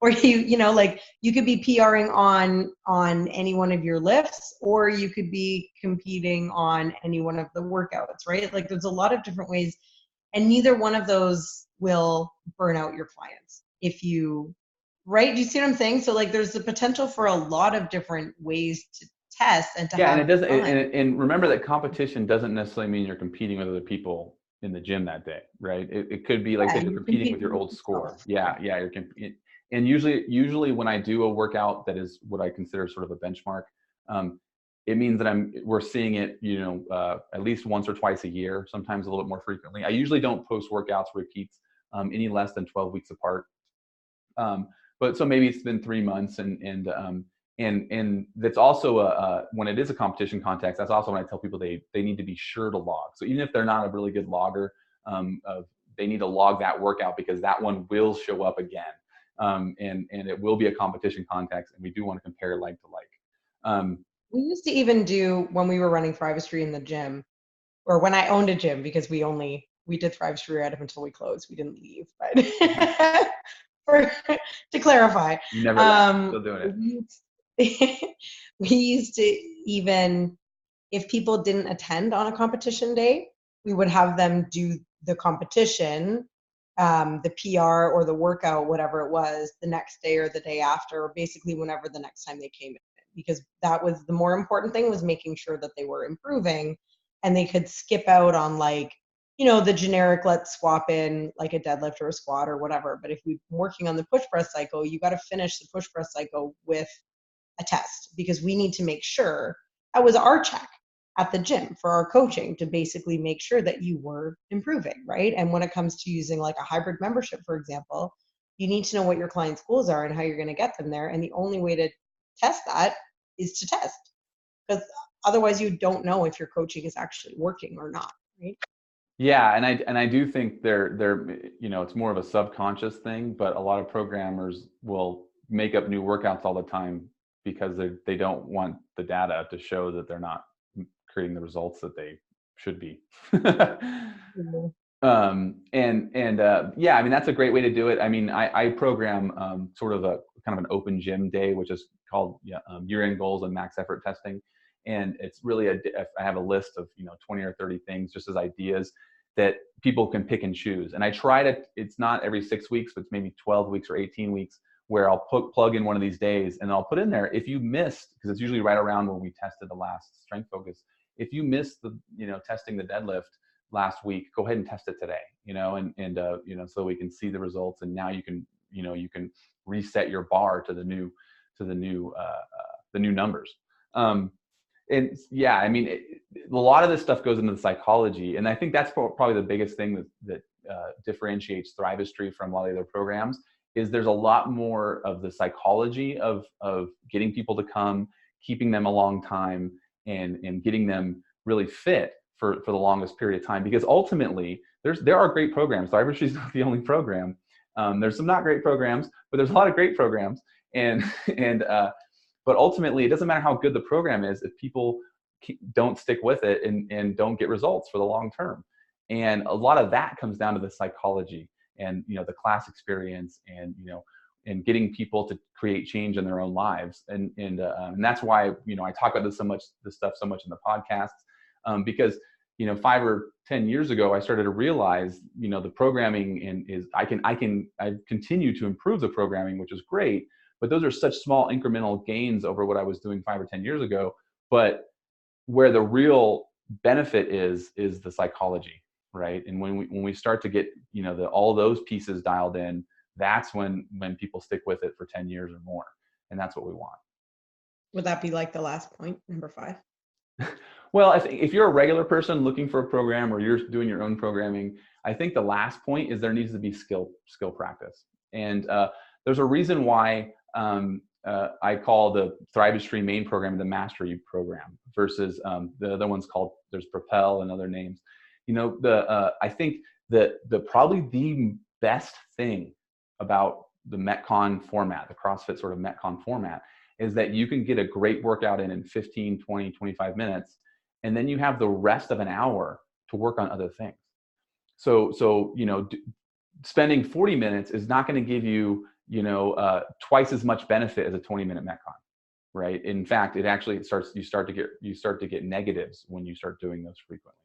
Or like you could be PRing on any one of your lifts, or you could be competing on any one of the workouts, right? Like there's a lot of different ways, and neither one of those will burn out your clients if you, right? Do you see what I'm saying? So like there's the potential for a lot of different ways to test and to Yeah, and have it doesn't. fun. And remember that competition doesn't necessarily mean you're competing with other people in the gym that day, right? It could be like, say, you're competing with your old score. Yeah, you're competing. And usually when I do a workout that is what I consider sort of a benchmark, it means that we're seeing it, at least once or twice a year, sometimes a little bit more frequently. I usually don't post workouts repeats any less than 12 weeks apart. But so maybe it's been 3 months, and that's also when it is a competition context, that's also when I tell people they need to be sure to log. So even if they're not a really good logger, they need to log that workout, because that one will show up again, and it will be a competition context, and we do want to compare like to like. We used to even do, when we were running Thrivestry in the gym, or when I owned a gym, because we did Thrivestry right up until we closed. We didn't leave, but to clarify, You never left. Still doing it. We used to, even if people didn't attend on a competition day, we would have them do the competition, the PR or the workout, whatever it was, the next day or the day after, or basically whenever the next time they came in, because that was the more important thing, was making sure that they were improving, and they could skip out on like, the generic, let's swap in like a deadlift or a squat or whatever. But if we've been working on the push press cycle, you got to finish the push press cycle with a test, because we need to make sure that was our check at the gym for our coaching, to basically make sure that you were improving, right? And when it comes to using like a hybrid membership, for example, you need to know what your client's goals are and how you're going to get them there. And the only way to test that is to test, because otherwise you don't know if your coaching is actually working or not, right? Yeah, and I do think they're it's more of a subconscious thing, but a lot of programmers will make up new workouts all the time because they don't want the data to show that they're not creating the results that they should be. Mm-hmm. Yeah, I mean, that's a great way to do it. I mean, I program sort of a kind of an open gym day, which is called year-end goals and max effort testing. And it's really I have a list of 20 or 30 things just as ideas that people can pick and choose. And I try to, it's not every 6 weeks, but it's maybe 12 weeks or 18 weeks where I'll plug in one of these days, and I'll put in there, if you missed, because it's usually right around when we tested the last strength focus, if you missed the testing the deadlift last week, go ahead and test it today, so we can see the results, and now you can reset your bar to the new numbers. And yeah, I mean, a lot of this stuff goes into the psychology, and I think that's probably the biggest thing that differentiates Thrivestry from a lot of the other programs, is there's a lot more of the psychology of getting people to come, keeping them a long time, and getting them really fit for the longest period of time. Because ultimately, there are great programs. Thrivestry is not the only program. There's some not great programs, but there's a lot of great programs, but ultimately, it doesn't matter how good the program is if people don't stick with it and don't get results for the long term. And a lot of that comes down to the psychology and the class experience, and getting people to create change in their own lives. And that's why I talk about this stuff so much in the podcasts, because 5 or 10 years ago, I started to realize the programming I continue to improve the programming, which is great. But those are such small incremental gains over what I was doing 5 or 10 years ago. But where the real benefit is the psychology, right? And when we start to get, all those pieces dialed in, that's when people stick with it for 10 years or more. And that's what we want. Would that be like the last point, number 5? Well, I think if you're a regular person looking for a program or you're doing your own programming, I think the last point is there needs to be skill practice. And there's a reason why I call the Thrivestry main program the Mastery program versus the other one's called, there's Propel and other names. I think that probably the best thing about the Metcon format, the CrossFit sort of Metcon format, is that you can get a great workout in 15, 20, 25 minutes, and then you have the rest of an hour to work on other things. So spending 40 minutes is not going to give you, twice as much benefit as a 20-minute Metcon, right? In fact, you start to get negatives when you start doing those frequently.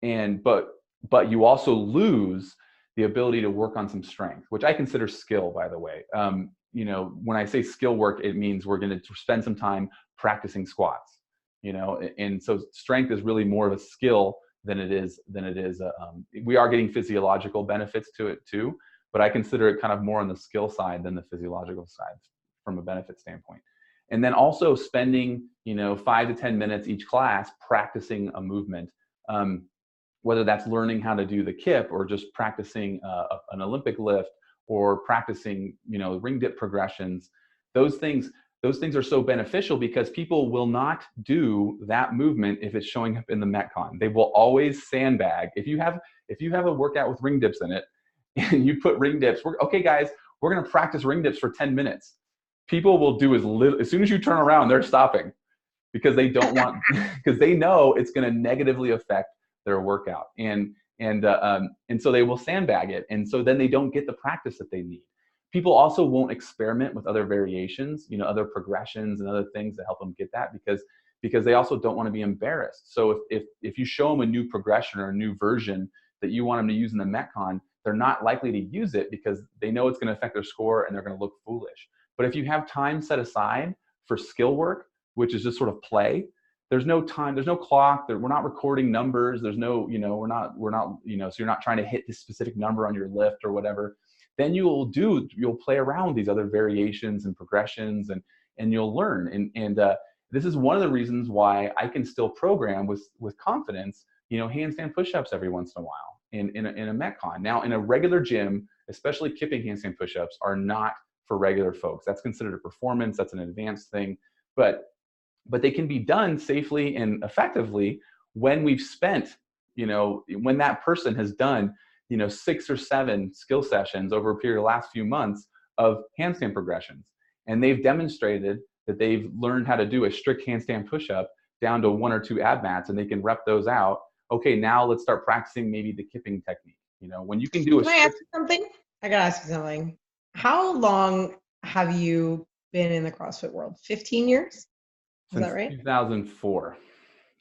And but you also lose the ability to work on some strength, which I consider skill, by the way. When I say skill work, it means we're going to spend some time practicing squats, and so strength is really more of a skill than it is. We are getting physiological benefits to it too, but I consider it kind of more on the skill side than the physiological side from a benefit standpoint. And then also spending, 5 to 10 minutes each class practicing a movement, whether that's learning how to do the kip or just practicing an Olympic lift or practicing, ring dip progressions. Those things are so beneficial because people will not do that movement if it's showing up in the Metcon. They will always sandbag. If you have a workout with ring dips in it and you put ring dips, okay guys, we're going to practice ring dips for 10 minutes. People will do as soon as you turn around, they're stopping because they don't want, because they know it's going to negatively affect their workout. And so they will sandbag it. And so then they don't get the practice that they need. People also won't experiment with other variations, other progressions and other things that help them get that because they also don't want to be embarrassed. So if you show them a new progression or a new version that you want them to use in the Metcon, they're not likely to use it because they know it's going to affect their score and they're going to look foolish. But if you have time set aside for skill work, which is just sort of play, there's no time, there's no clock, we're not recording numbers, there's no, we're not, so you're not trying to hit this specific number on your lift or whatever. Then you'll play around with these other variations and progressions and you'll learn. And this is one of the reasons why I can still program with confidence, handstand push-ups every once in a while in a Metcon. Now in a regular gym, especially kipping handstand push-ups are not for regular folks. That's considered a performance, that's an advanced thing, but they can be done safely and effectively when we've spent, when that person has done, 6 or 7 skill sessions over a period of the last few months of handstand progressions. And they've demonstrated that they've learned how to do a strict handstand push-up down to 1 or 2 ab mats and they can rep those out. Okay, now let's start practicing maybe the kipping technique. When you can do Can I ask you something? I gotta ask you something. How long have you been in the CrossFit world? 15 years? Is that right? 2004.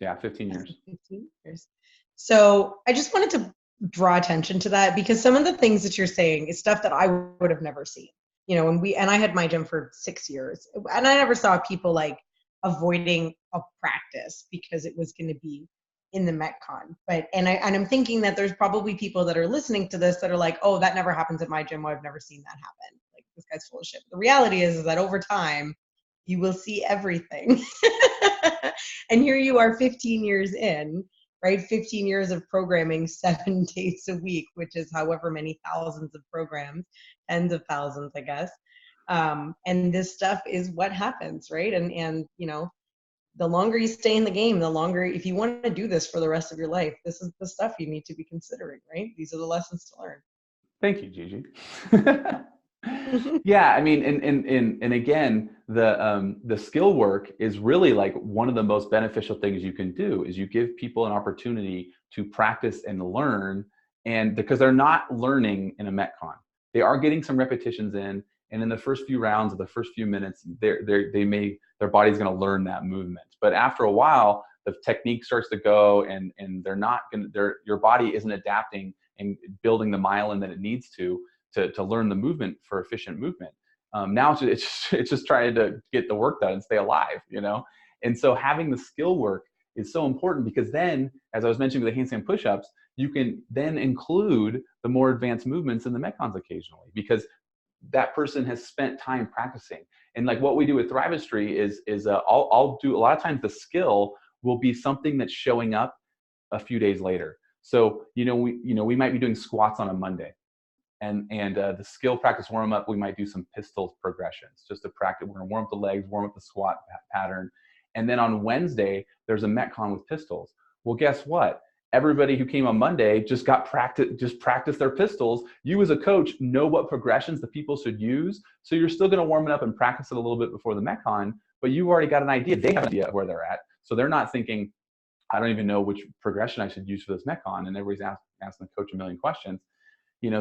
Yeah, 15 years. 15 years. So I just wanted to draw attention to that because some of the things that you're saying is stuff that I would have never seen. And I had my gym for 6 years and I never saw people like avoiding a practice because it was going to be in the Metcon. And I'm thinking that there's probably people that are listening to this that are like, oh, that never happens at my gym. Well, I've never seen that happen. Like this guy's full of shit. The reality is that over time, you will see everything. And here you are 15 years in, right? 15 years of programming 7 days a week, which is however many thousands of programs, tens of thousands, I guess. And this stuff is what happens, right? And the longer you stay in the game, the longer, if you want to do this for the rest of your life, this is the stuff you need to be considering, right? These are the lessons to learn. Thank you, Gigi. Yeah, I mean, and again, the skill work is really like one of the most beneficial things you can do is you give people an opportunity to practice and learn, and because they're not learning in a Metcon, they are getting some repetitions in, and in the first few rounds of the first few minutes, their body's going to learn that movement. But after a while, the technique starts to go, and your body isn't adapting and building the myelin that it needs to learn the movement for efficient movement. Now it's just trying to get the work done and stay alive, And so having the skill work is so important because then, as I was mentioning with the handstand push-ups, you can then include the more advanced movements in the Metcons occasionally, because that person has spent time practicing. And like what we do with Thrivestry is I'll do a lot of times the skill will be something that's showing up a few days later. So, we might be doing squats on a Monday, and the skill practice warm up, we might do some pistol progressions just to practice. We're going to warm up the legs, warm up the squat pattern. And then on Wednesday, there's a Metcon with pistols. Well, guess what? Everybody who came on Monday just practiced their pistols. You as a coach know what progressions the people should use. So you're still going to warm it up and practice it a little bit before the Metcon, but you've already got an idea. They have an idea of where they're at. So they're not thinking, I don't even know which progression I should use for this Metcon. And everybody's asking the coach a million questions.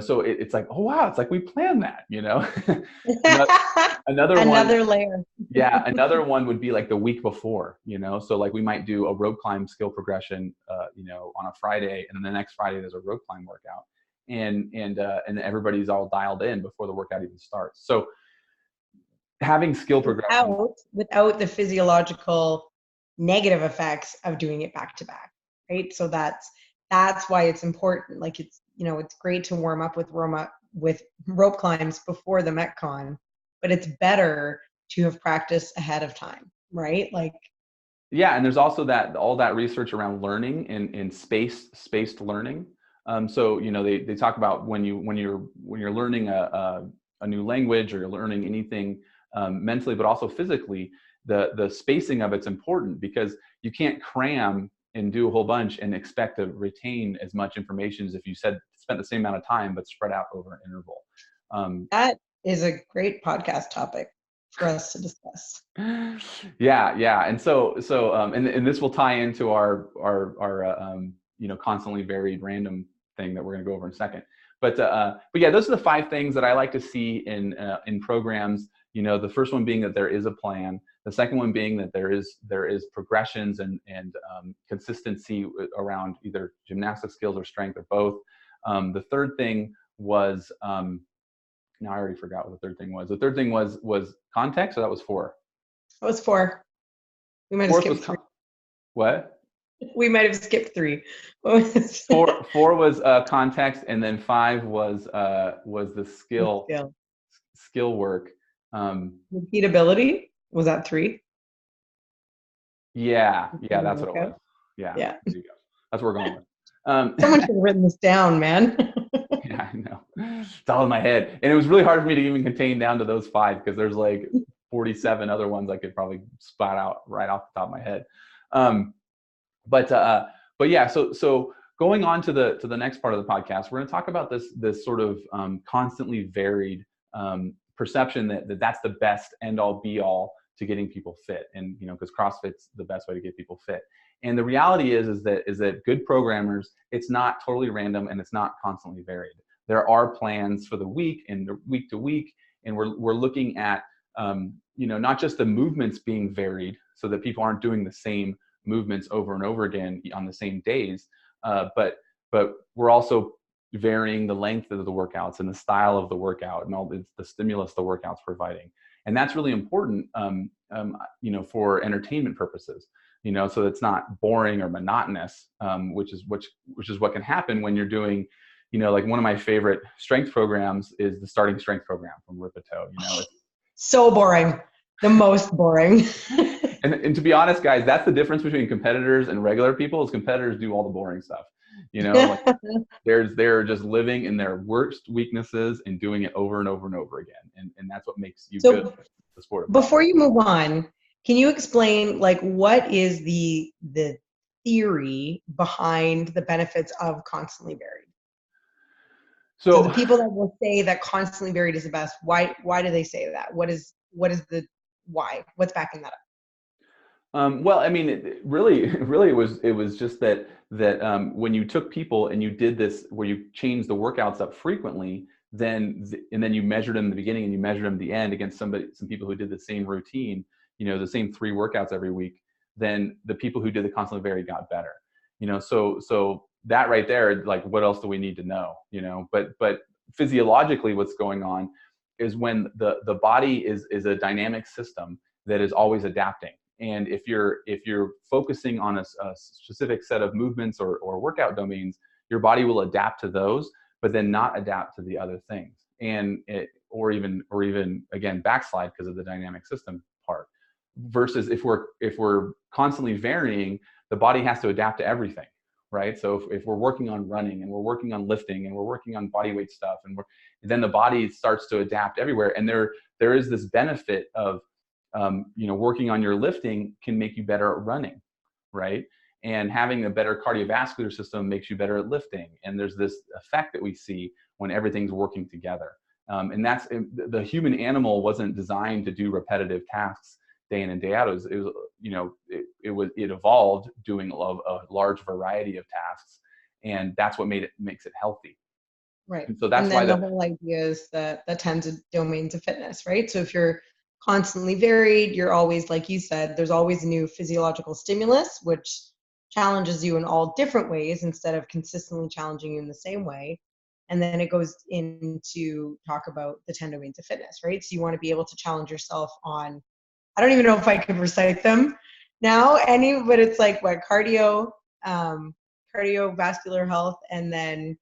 So it's like, oh wow, it's like we planned that. Another layer. Yeah, another one would be like the week before. So like we might do a rope climb skill progression, on a Friday, and then the next Friday there's a rope climb workout, and everybody's all dialed in before the workout even starts. So having skill progression without the physiological negative effects of doing it back to back, right? So that's why it's important. Like it's great to warm up with rope climbs before the Metcon, but it's better to have practiced ahead of time, right? Like, yeah, and there's also all that research around learning and spaced learning. So they talk about when you're learning a new language, or you're learning anything mentally, but also physically, the spacing of it's important, because you can't cram and do a whole bunch and expect to retain as much information as if you spent the same amount of time but spread out over an interval. That is a great podcast topic for us to discuss. Yeah, and so and this will tie into our constantly varied random thing that we're going to go over in a second. But yeah, those are the 5 things that I like to see in programs. The first one being that there is a plan. The second one being that there is progressions and consistency around either gymnastic skills or strength, or both. The third thing was now I already forgot what the third thing was. The third thing was context. So that was 4. That was 4. We might have skipped 3. What? We might have skipped 3. 4 was context, and then 5 was the skill work. Repeatability, was that 3? Yeah, that's what it was. Yeah. There you go. That's what we're going with. Someone should have written this down, man. Yeah, I know. It's all in my head, and it was really hard for me to even contain down to those 5, because there's like 47 other ones I could probably spot out right off the top of my head. But yeah, so going on to the next part of the podcast, we're going to talk about this sort of constantly varied perception that's the best end all be all to getting people fit, and because CrossFit's the best way to get people fit. And the reality is that good programmers, it's not totally random, and it's not constantly varied. There are plans for the week and the week to week, and we're looking at not just the movements being varied so that people aren't doing the same movements over and over again on the same days, but we're also varying the length of the workouts and the style of the workout and all the stimulus the workout's providing. And that's really important, for entertainment purposes, so it's not boring or monotonous, which is what can happen when you're doing, like one of my favorite strength programs is the starting strength program from Rippetoe. So boring, the most boring. And to be honest, guys, that's the difference between competitors and regular people. Is competitors do all the boring stuff. Like they're just living in their worst weaknesses and doing it over and over and over again. And that's what makes you good at the sport. Before you move on, can you explain what is the theory behind the benefits of constantly varied? So the people that will say that constantly varied is the best, why do they say that? What is the why? What's backing that up? Well, I mean, it was just that when you took people and you did this, where you changed the workouts up frequently, and then you measured them in the beginning and you measured them at the end against some people who did the same routine, the same 3 workouts every week, then the people who did the constantly varied got better. So that right there, like, what else do we need to know? But physiologically, what's going on is when the body is a dynamic system that is always adapting. And if you're focusing on a specific set of movements or workout domains, your body will adapt to those, but then not adapt to the other things. Or even again, backslide because of the dynamic system part. Versus if we're constantly varying, the body has to adapt to everything, right? So if we're working on running and we're working on lifting and we're working on body weight stuff, and then the body starts to adapt everywhere. And there is this benefit of working on your lifting can make you better at running, right? And having a better cardiovascular system makes you better at lifting. And there's this effect that we see when everything's working together. And that's the human animal wasn't designed to do repetitive tasks day in and day out. It evolved doing a large variety of tasks, and that's what makes it healthy. Right. And so that's and then the whole idea is the 10 domains of fitness, right? So if you're constantly varied, you're always, like you said, there's always a new physiological stimulus, which challenges you in all different ways instead of consistently challenging you in the same way. And then it goes into talk about the 10 domains of fitness, right? So you want to be able to challenge yourself on, I don't even know if I could recite them now, but it's like what, cardiovascular health, and then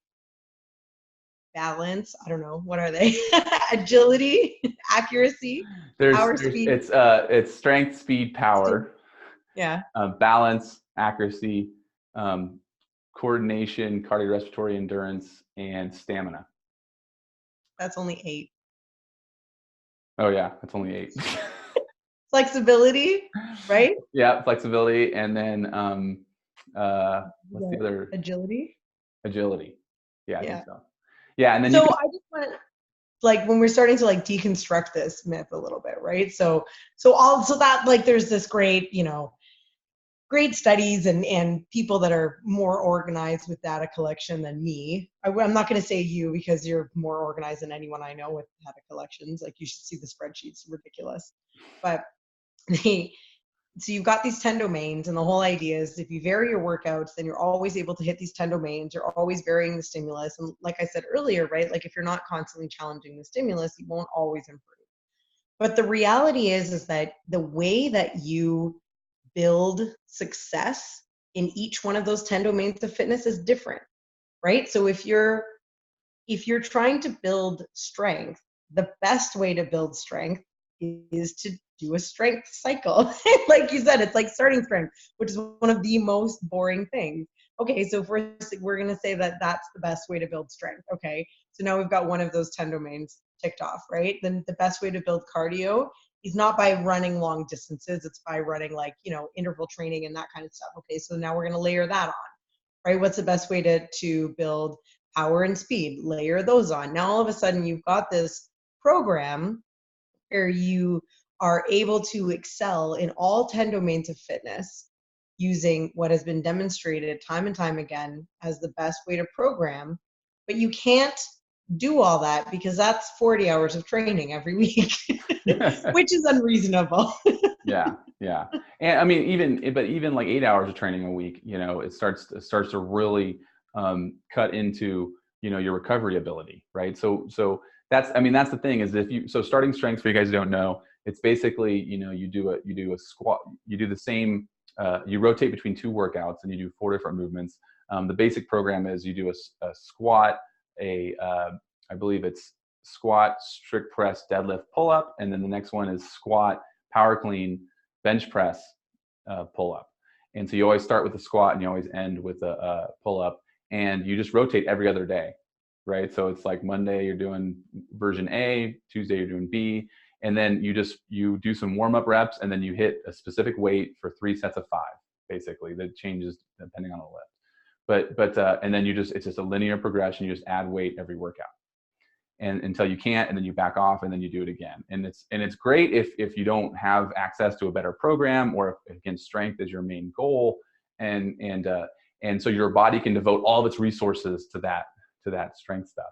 balance. I don't know. What are they? Agility, accuracy, power, speed. It's strength, speed, power. Yeah. Balance, accuracy, coordination, cardiorespiratory endurance, and stamina. That's only 8. Oh yeah, that's only 8. Flexibility, right? Yeah, flexibility, and then what's the other? Agility. Agility. Yeah, I think so. Yeah, and then I just want to, like, when we're starting to like deconstruct this myth a little bit, right? So that, like, there's this great, great studies and people that are more organized with data collection than me. I'm not going to say you, because you're more organized than anyone I know with data collections. Like, you should see the spreadsheets, ridiculous. But so you've got these 10 domains, and the whole idea is if you vary your workouts, then you're always able to hit these 10 domains. You're always varying the stimulus. And like I said earlier, right, like if you're not constantly challenging the stimulus, you won't always improve. But the reality is that the way that you build success in each one of those 10 domains of fitness is different, right? So if you're trying to build strength, the best way to build strength is to do a strength cycle. Like you said, it's like starting strength, which is one of the most boring things. Okay, so if we're going to say that that's the best way to build strength. Okay, so now we've got one of those 10 domains ticked off, right? Then the best way to build cardio is not by running long distances. It's by running, like, interval training and that kind of stuff. Okay, so now we're going to layer that on, right? What's the best way to build power and speed? Layer those on. Now all of a sudden you've got this program where you are able to excel in all 10 domains of fitness using what has been demonstrated time and time again as the best way to program. But you can't do all that because that's 40 hours of training every week, which is unreasonable. Yeah. And I mean, even like 8 hours of training a week, it starts to really cut into, your recovery ability, right? So that's the thing is starting strength, for you guys who don't know, it's basically, you do a squat, you do the same, you rotate between 2 workouts and you do 4 different movements. The basic program is you do a squat, I believe it's squat, strict press, deadlift, pull up. And then the next one is squat, power clean, bench press, pull up. And so you always start with the squat and you always end with a pull up, and you just rotate every other day, right? So it's like Monday you're doing version A, Tuesday you're doing B, and then you do some warm up reps, and then you hit a specific weight for 3 sets of 5, basically. That changes depending on the lift. But and then it's just a linear progression. You just add weight every workout, and until you can't, and then you back off, and then you do it again. And it's great if you don't have access to a better program, or if, again, strength is your main goal, and so your body can devote all of its resources to that strength stuff.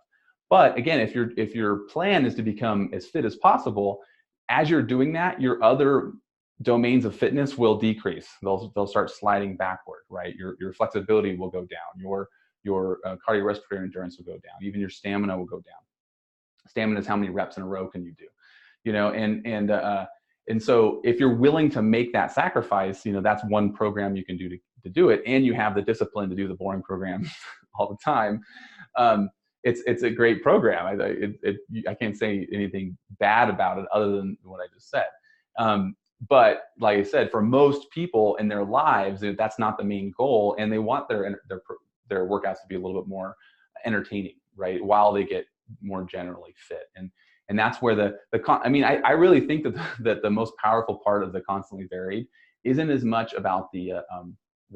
But again, if your plan is to become as fit as possible, as you're doing that, your other domains of fitness will decrease. They'll start sliding backward, right? Your flexibility will go down. Your cardiorespiratory endurance will go down. Even your stamina will go down. Stamina is how many reps in a row can you do, and so if you're willing to make that sacrifice, that's one program you can do to do it, and you have the discipline to do the boring program all the time. It's a great program. I can't say anything bad about it other than what I just said. But like I said, for most people in their lives, that's not the main goal, and they want their workouts to be a little bit more entertaining, right? While they get more generally fit, and that's where I really think that the most powerful part of the Constantly Varied isn't as much about the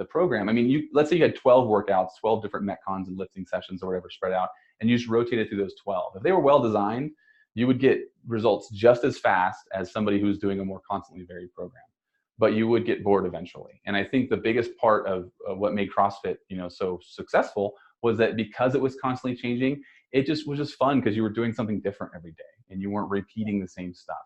program. I mean, let's say you had 12 workouts, 12 different Metcons and lifting sessions or whatever spread out, and you just rotated through those 12. If they were well designed, you would get results just as fast as somebody who's doing a more constantly varied program, but you would get bored eventually. And I think the biggest part of what made CrossFit, so successful was that because it was constantly changing, it just was just fun because you were doing something different every day and you weren't repeating the same stuff.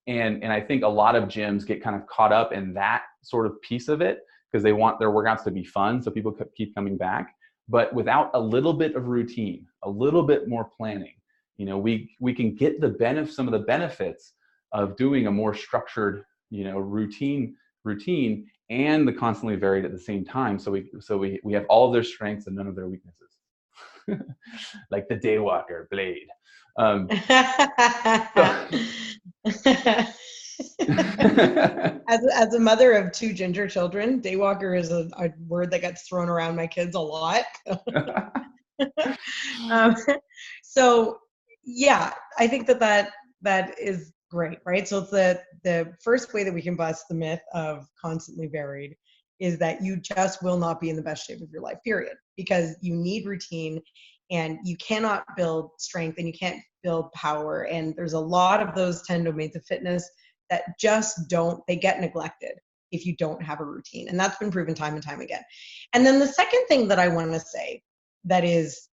And I think a lot of gyms get kind of caught up in that sort of piece of it because they want their workouts to be fun, so people keep coming back. But without a little bit of routine, a little bit more planning, we can get some of the benefits of doing a more structured, routine and the constantly varied at the same time. So we have all of their strengths and none of their weaknesses. Like the Daywalker blade. As a mother of 2 ginger children, Daywalker is a word that gets thrown around my kids a lot. So yeah, I think that is great, right? So the first way that we can bust the myth of constantly varied is that you just will not be in the best shape of your life, period, because you need routine and you cannot build strength and you can't build power. And there's a lot of those 10 domains of fitness that just they get neglected if you don't have a routine. And that's been proven time and time again. And then the second thing that I want to say that is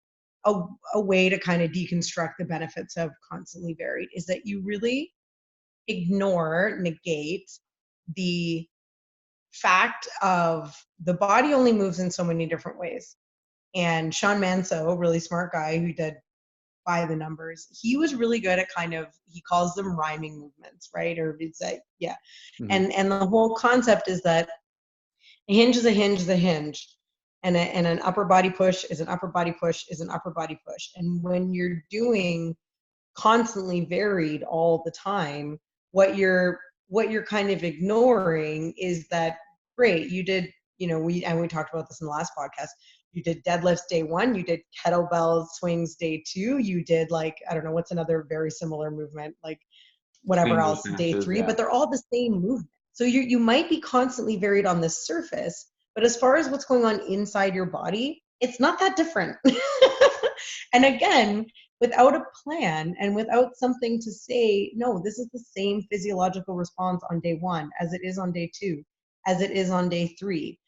a way to kind of deconstruct the benefits of constantly varied is that you really negate the fact of the body only moves in so many different ways. And Sean Manso, really smart guy who did By the Numbers, he was really good at he calls them rhyming movements, right? Or it's like, yeah. Mm-hmm. And the whole concept is that a hinge is a hinge is a hinge. And an upper body push is an upper body push is an upper body push. And when you're doing constantly varied all the time, what you're kind of ignoring is that, great, you did, we talked about this in the last podcast, you did deadlifts day 1, you did kettlebell swings day 2, you did I don't know, what's another very similar movement, whatever else, day 3, yeah. But they're all the same movement. So you might be constantly varied on the surface, but as far as what's going on inside your body, it's not that different. And again, without a plan and without something to say, no, this is the same physiological response on day 1 as it is on day 2, as it is on day 3.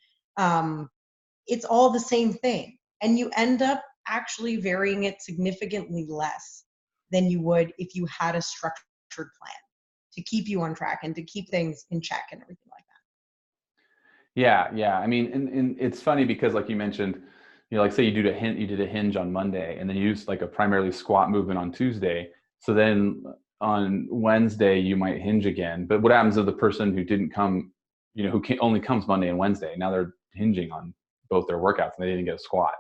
It's all the same thing. And you end up actually varying it significantly less than you would if you had a structured plan to keep you on track and to keep things in check and everything like that. Yeah. I mean, and it's funny because like you mentioned, say you did a hinge on Monday and then you used like a primarily squat movement on Tuesday. So then on Wednesday you might hinge again. But what happens if the person who didn't come, who only comes Monday and Wednesday, now they're hinging on both their workouts and they didn't get a squat.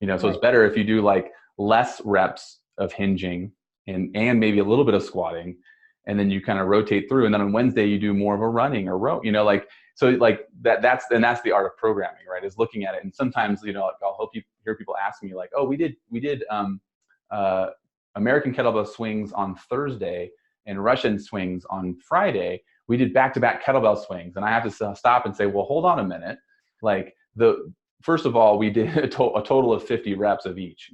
So right. It's better if you do like less reps of hinging and maybe a little bit of squatting, and then you kind of rotate through. And then on Wednesday you do more of a running or row, so like that's the art of programming, right? Is looking at it. And sometimes, I'll hear people ask me like, oh, we did American kettlebell swings on Thursday and Russian swings on Friday. We did back-to-back kettlebell swings. And I have to stop and say, well, hold on a minute. Like first of all, we did a total of 50 reps of each,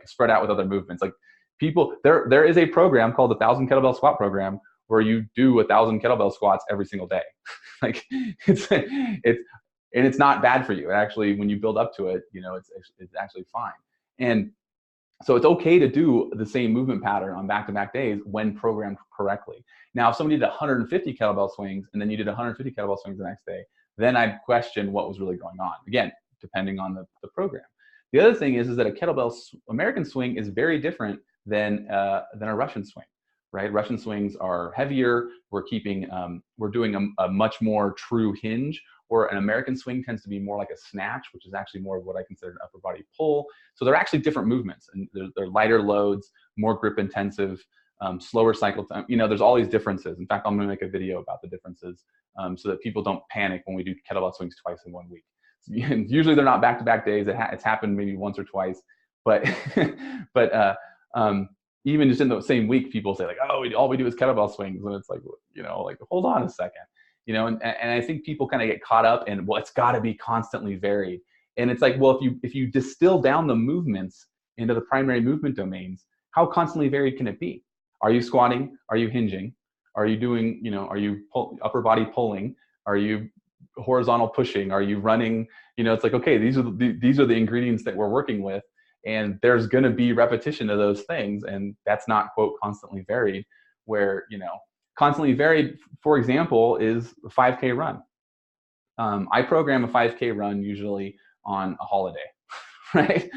spread out with other movements. Like people, there is a program called the 1,000 Kettlebell Squat Program where you do 1,000 kettlebell squats every single day. Like it's not bad for you. Actually, when you build up to it, it's actually fine. And so it's okay to do the same movement pattern on back-to-back days when programmed correctly. Now, if somebody did 150 kettlebell swings and then you did 150 kettlebell swings the next day, then I'd question what was really going on. Again, depending on the program. The other thing is that a kettlebell American swing is very different than a Russian swing, right? Russian swings are heavier. We're doing a much more true hinge, or an American swing tends to be more like a snatch, which is actually more of what I consider an upper body pull. So they're actually different movements, and they're lighter loads, more grip intensive, slower cycle time. There's all these differences. In fact, I'm going to make a video about the differences so that people don't panic when we do kettlebell swings twice in 1 week. Usually they're not back-to-back days. It's happened maybe once or twice, but even just in the same week, people say like, oh, all we do is kettlebell swings, and it's like, like hold on a second, and I think people kind of get caught up in, well, it's got to be constantly varied, and it's like, well, if you distill down the movements into the primary movement domains, how constantly varied can it be? Are you squatting? Are you hinging? Are you doing, are you upper body pulling? Are you horizontal pushing? Are you running? It's like, okay, these are the ingredients that we're working with, and there's going to be repetition of those things, and that's not, quote, constantly varied. Where constantly varied, for example, is a 5K run. I program a 5K run usually on a holiday, right?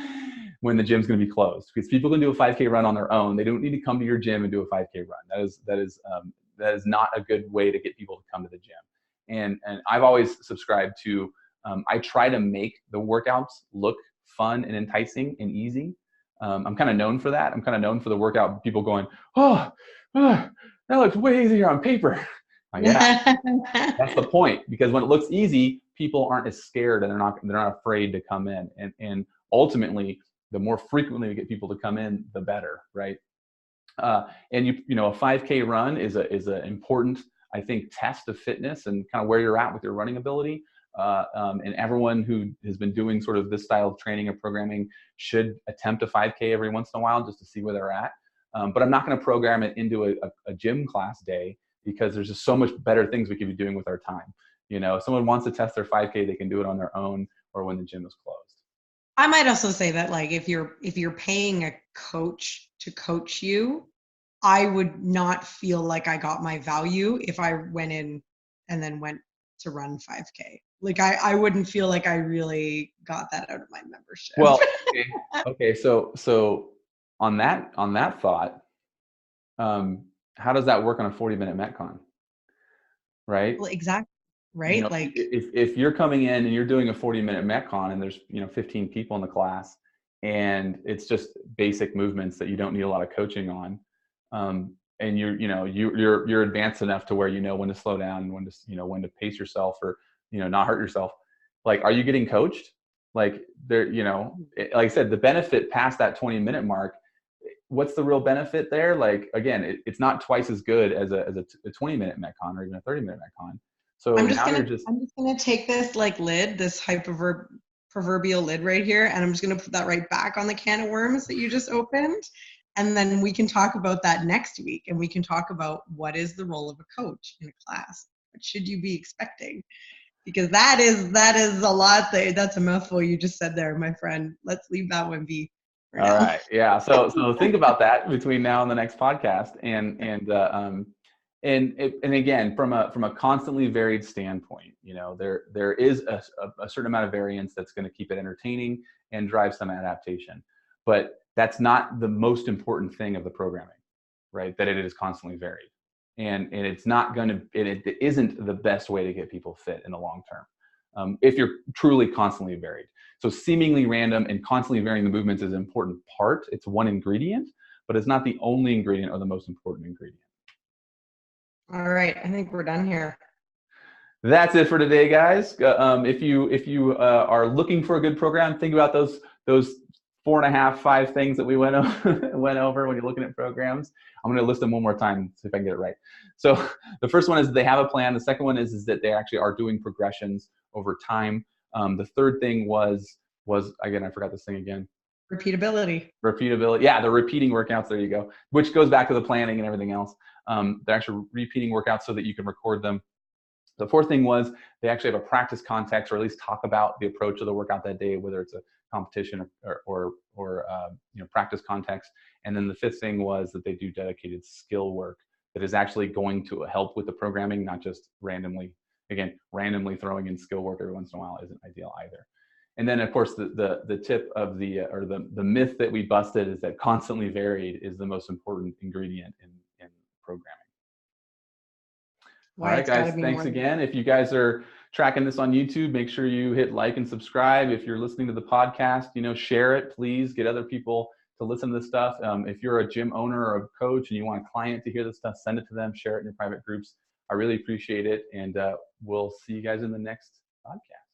When the gym's going to be closed, because people can do a 5K run on their own. They don't need to come to your gym and do a 5K run. That is not a good way to get people to come to the gym. And I've always subscribed to, I try to make the workouts look fun and enticing and easy. I'm kind of known for that. I'm kind of known for the workout, people going, oh, that looks way easier on paper. Yeah, that's the point, because when it looks easy, people aren't as scared, and they're not afraid to come in. And ultimately, the more frequently we get people to come in, the better, right? And a 5K run is an important, I think, test of fitness and kind of where you're at with your running ability. And everyone who has been doing sort of this style of training or programming should attempt a 5K every once in a while just to see where they're at. But I'm not going to program it into a gym class day, because there's just so much better things we could be doing with our time. If someone wants to test their 5K, they can do it on their own or when the gym is closed. I might also say that, like, if you're paying a coach to coach you, I would not feel like I got my value if I went in and then went to run 5K. Like, I wouldn't feel like I really got that out of my membership. Well, okay. So on that thought, how does that work on a 40-minute Metcon? Right? Well, exactly. Right? Like, if you're coming in and you're doing a 40-minute Metcon, and there's 15 people in the class, and it's just basic movements that you don't need a lot of coaching on, and you're advanced enough to where you know when to slow down and when to pace yourself, or not hurt yourself. Like, are you getting coached? Like, like I said, the benefit past that 20-minute mark, what's the real benefit there? Like, again, it's not twice as good as a 20-minute Metcon or even a 30-minute Metcon. So I'm just gonna take this like lid, this proverbial lid right here, and I'm just gonna put that right back on the can of worms that you just opened. And then we can talk about that next week, and we can talk about what is the role of a coach in a class. What should you be expecting? Because that is a lot. That's a mouthful you just said there, my friend. Let's leave that one be. All right. Yeah. So think about that between now and the next podcast, and again, from a constantly varied standpoint, there is a certain amount of variance that's going to keep it entertaining and drive some adaptation, but that's not the most important thing of the programming, right? That it is constantly varied, and it's not going to, it isn't the best way to get people fit in the long term, if you're truly constantly varied. So seemingly random and constantly varying the movements is an important part. It's one ingredient, but it's not the only ingredient or the most important ingredient. All right, I think we're done here. That's it for today, guys. If you are looking for a good program, think about those 4.5, 5 things that we went over when you're looking at programs. I'm going to list them one more time, see if I can get it right. So the first one is they have a plan. The second one is that they actually are doing progressions over time. The third thing was again, I forgot this thing again. Repeatability. Yeah, the repeating workouts. There you go. Which goes back to the planning and everything else. They're actually repeating workouts so that you can record them. The fourth thing was they actually have a practice context, or at least talk about the approach of the workout that day, whether it's a competition or practice context. And then the fifth thing was that they do dedicated skill work that is actually going to help with the programming, not just randomly randomly throwing in skill work every once in a while isn't ideal either. And then, of course, the tip of the myth that we busted is that constantly varied is the most important ingredient in programming. All right, guys, thanks again. If you guys are tracking this on YouTube, make sure you hit like and subscribe. If you're listening to the podcast, share it, please. Get other people to listen to this stuff. If you're a gym owner or a coach and you want a client to hear this stuff, send it to them, share it in your private groups. I really appreciate it. And we'll see you guys in the next podcast.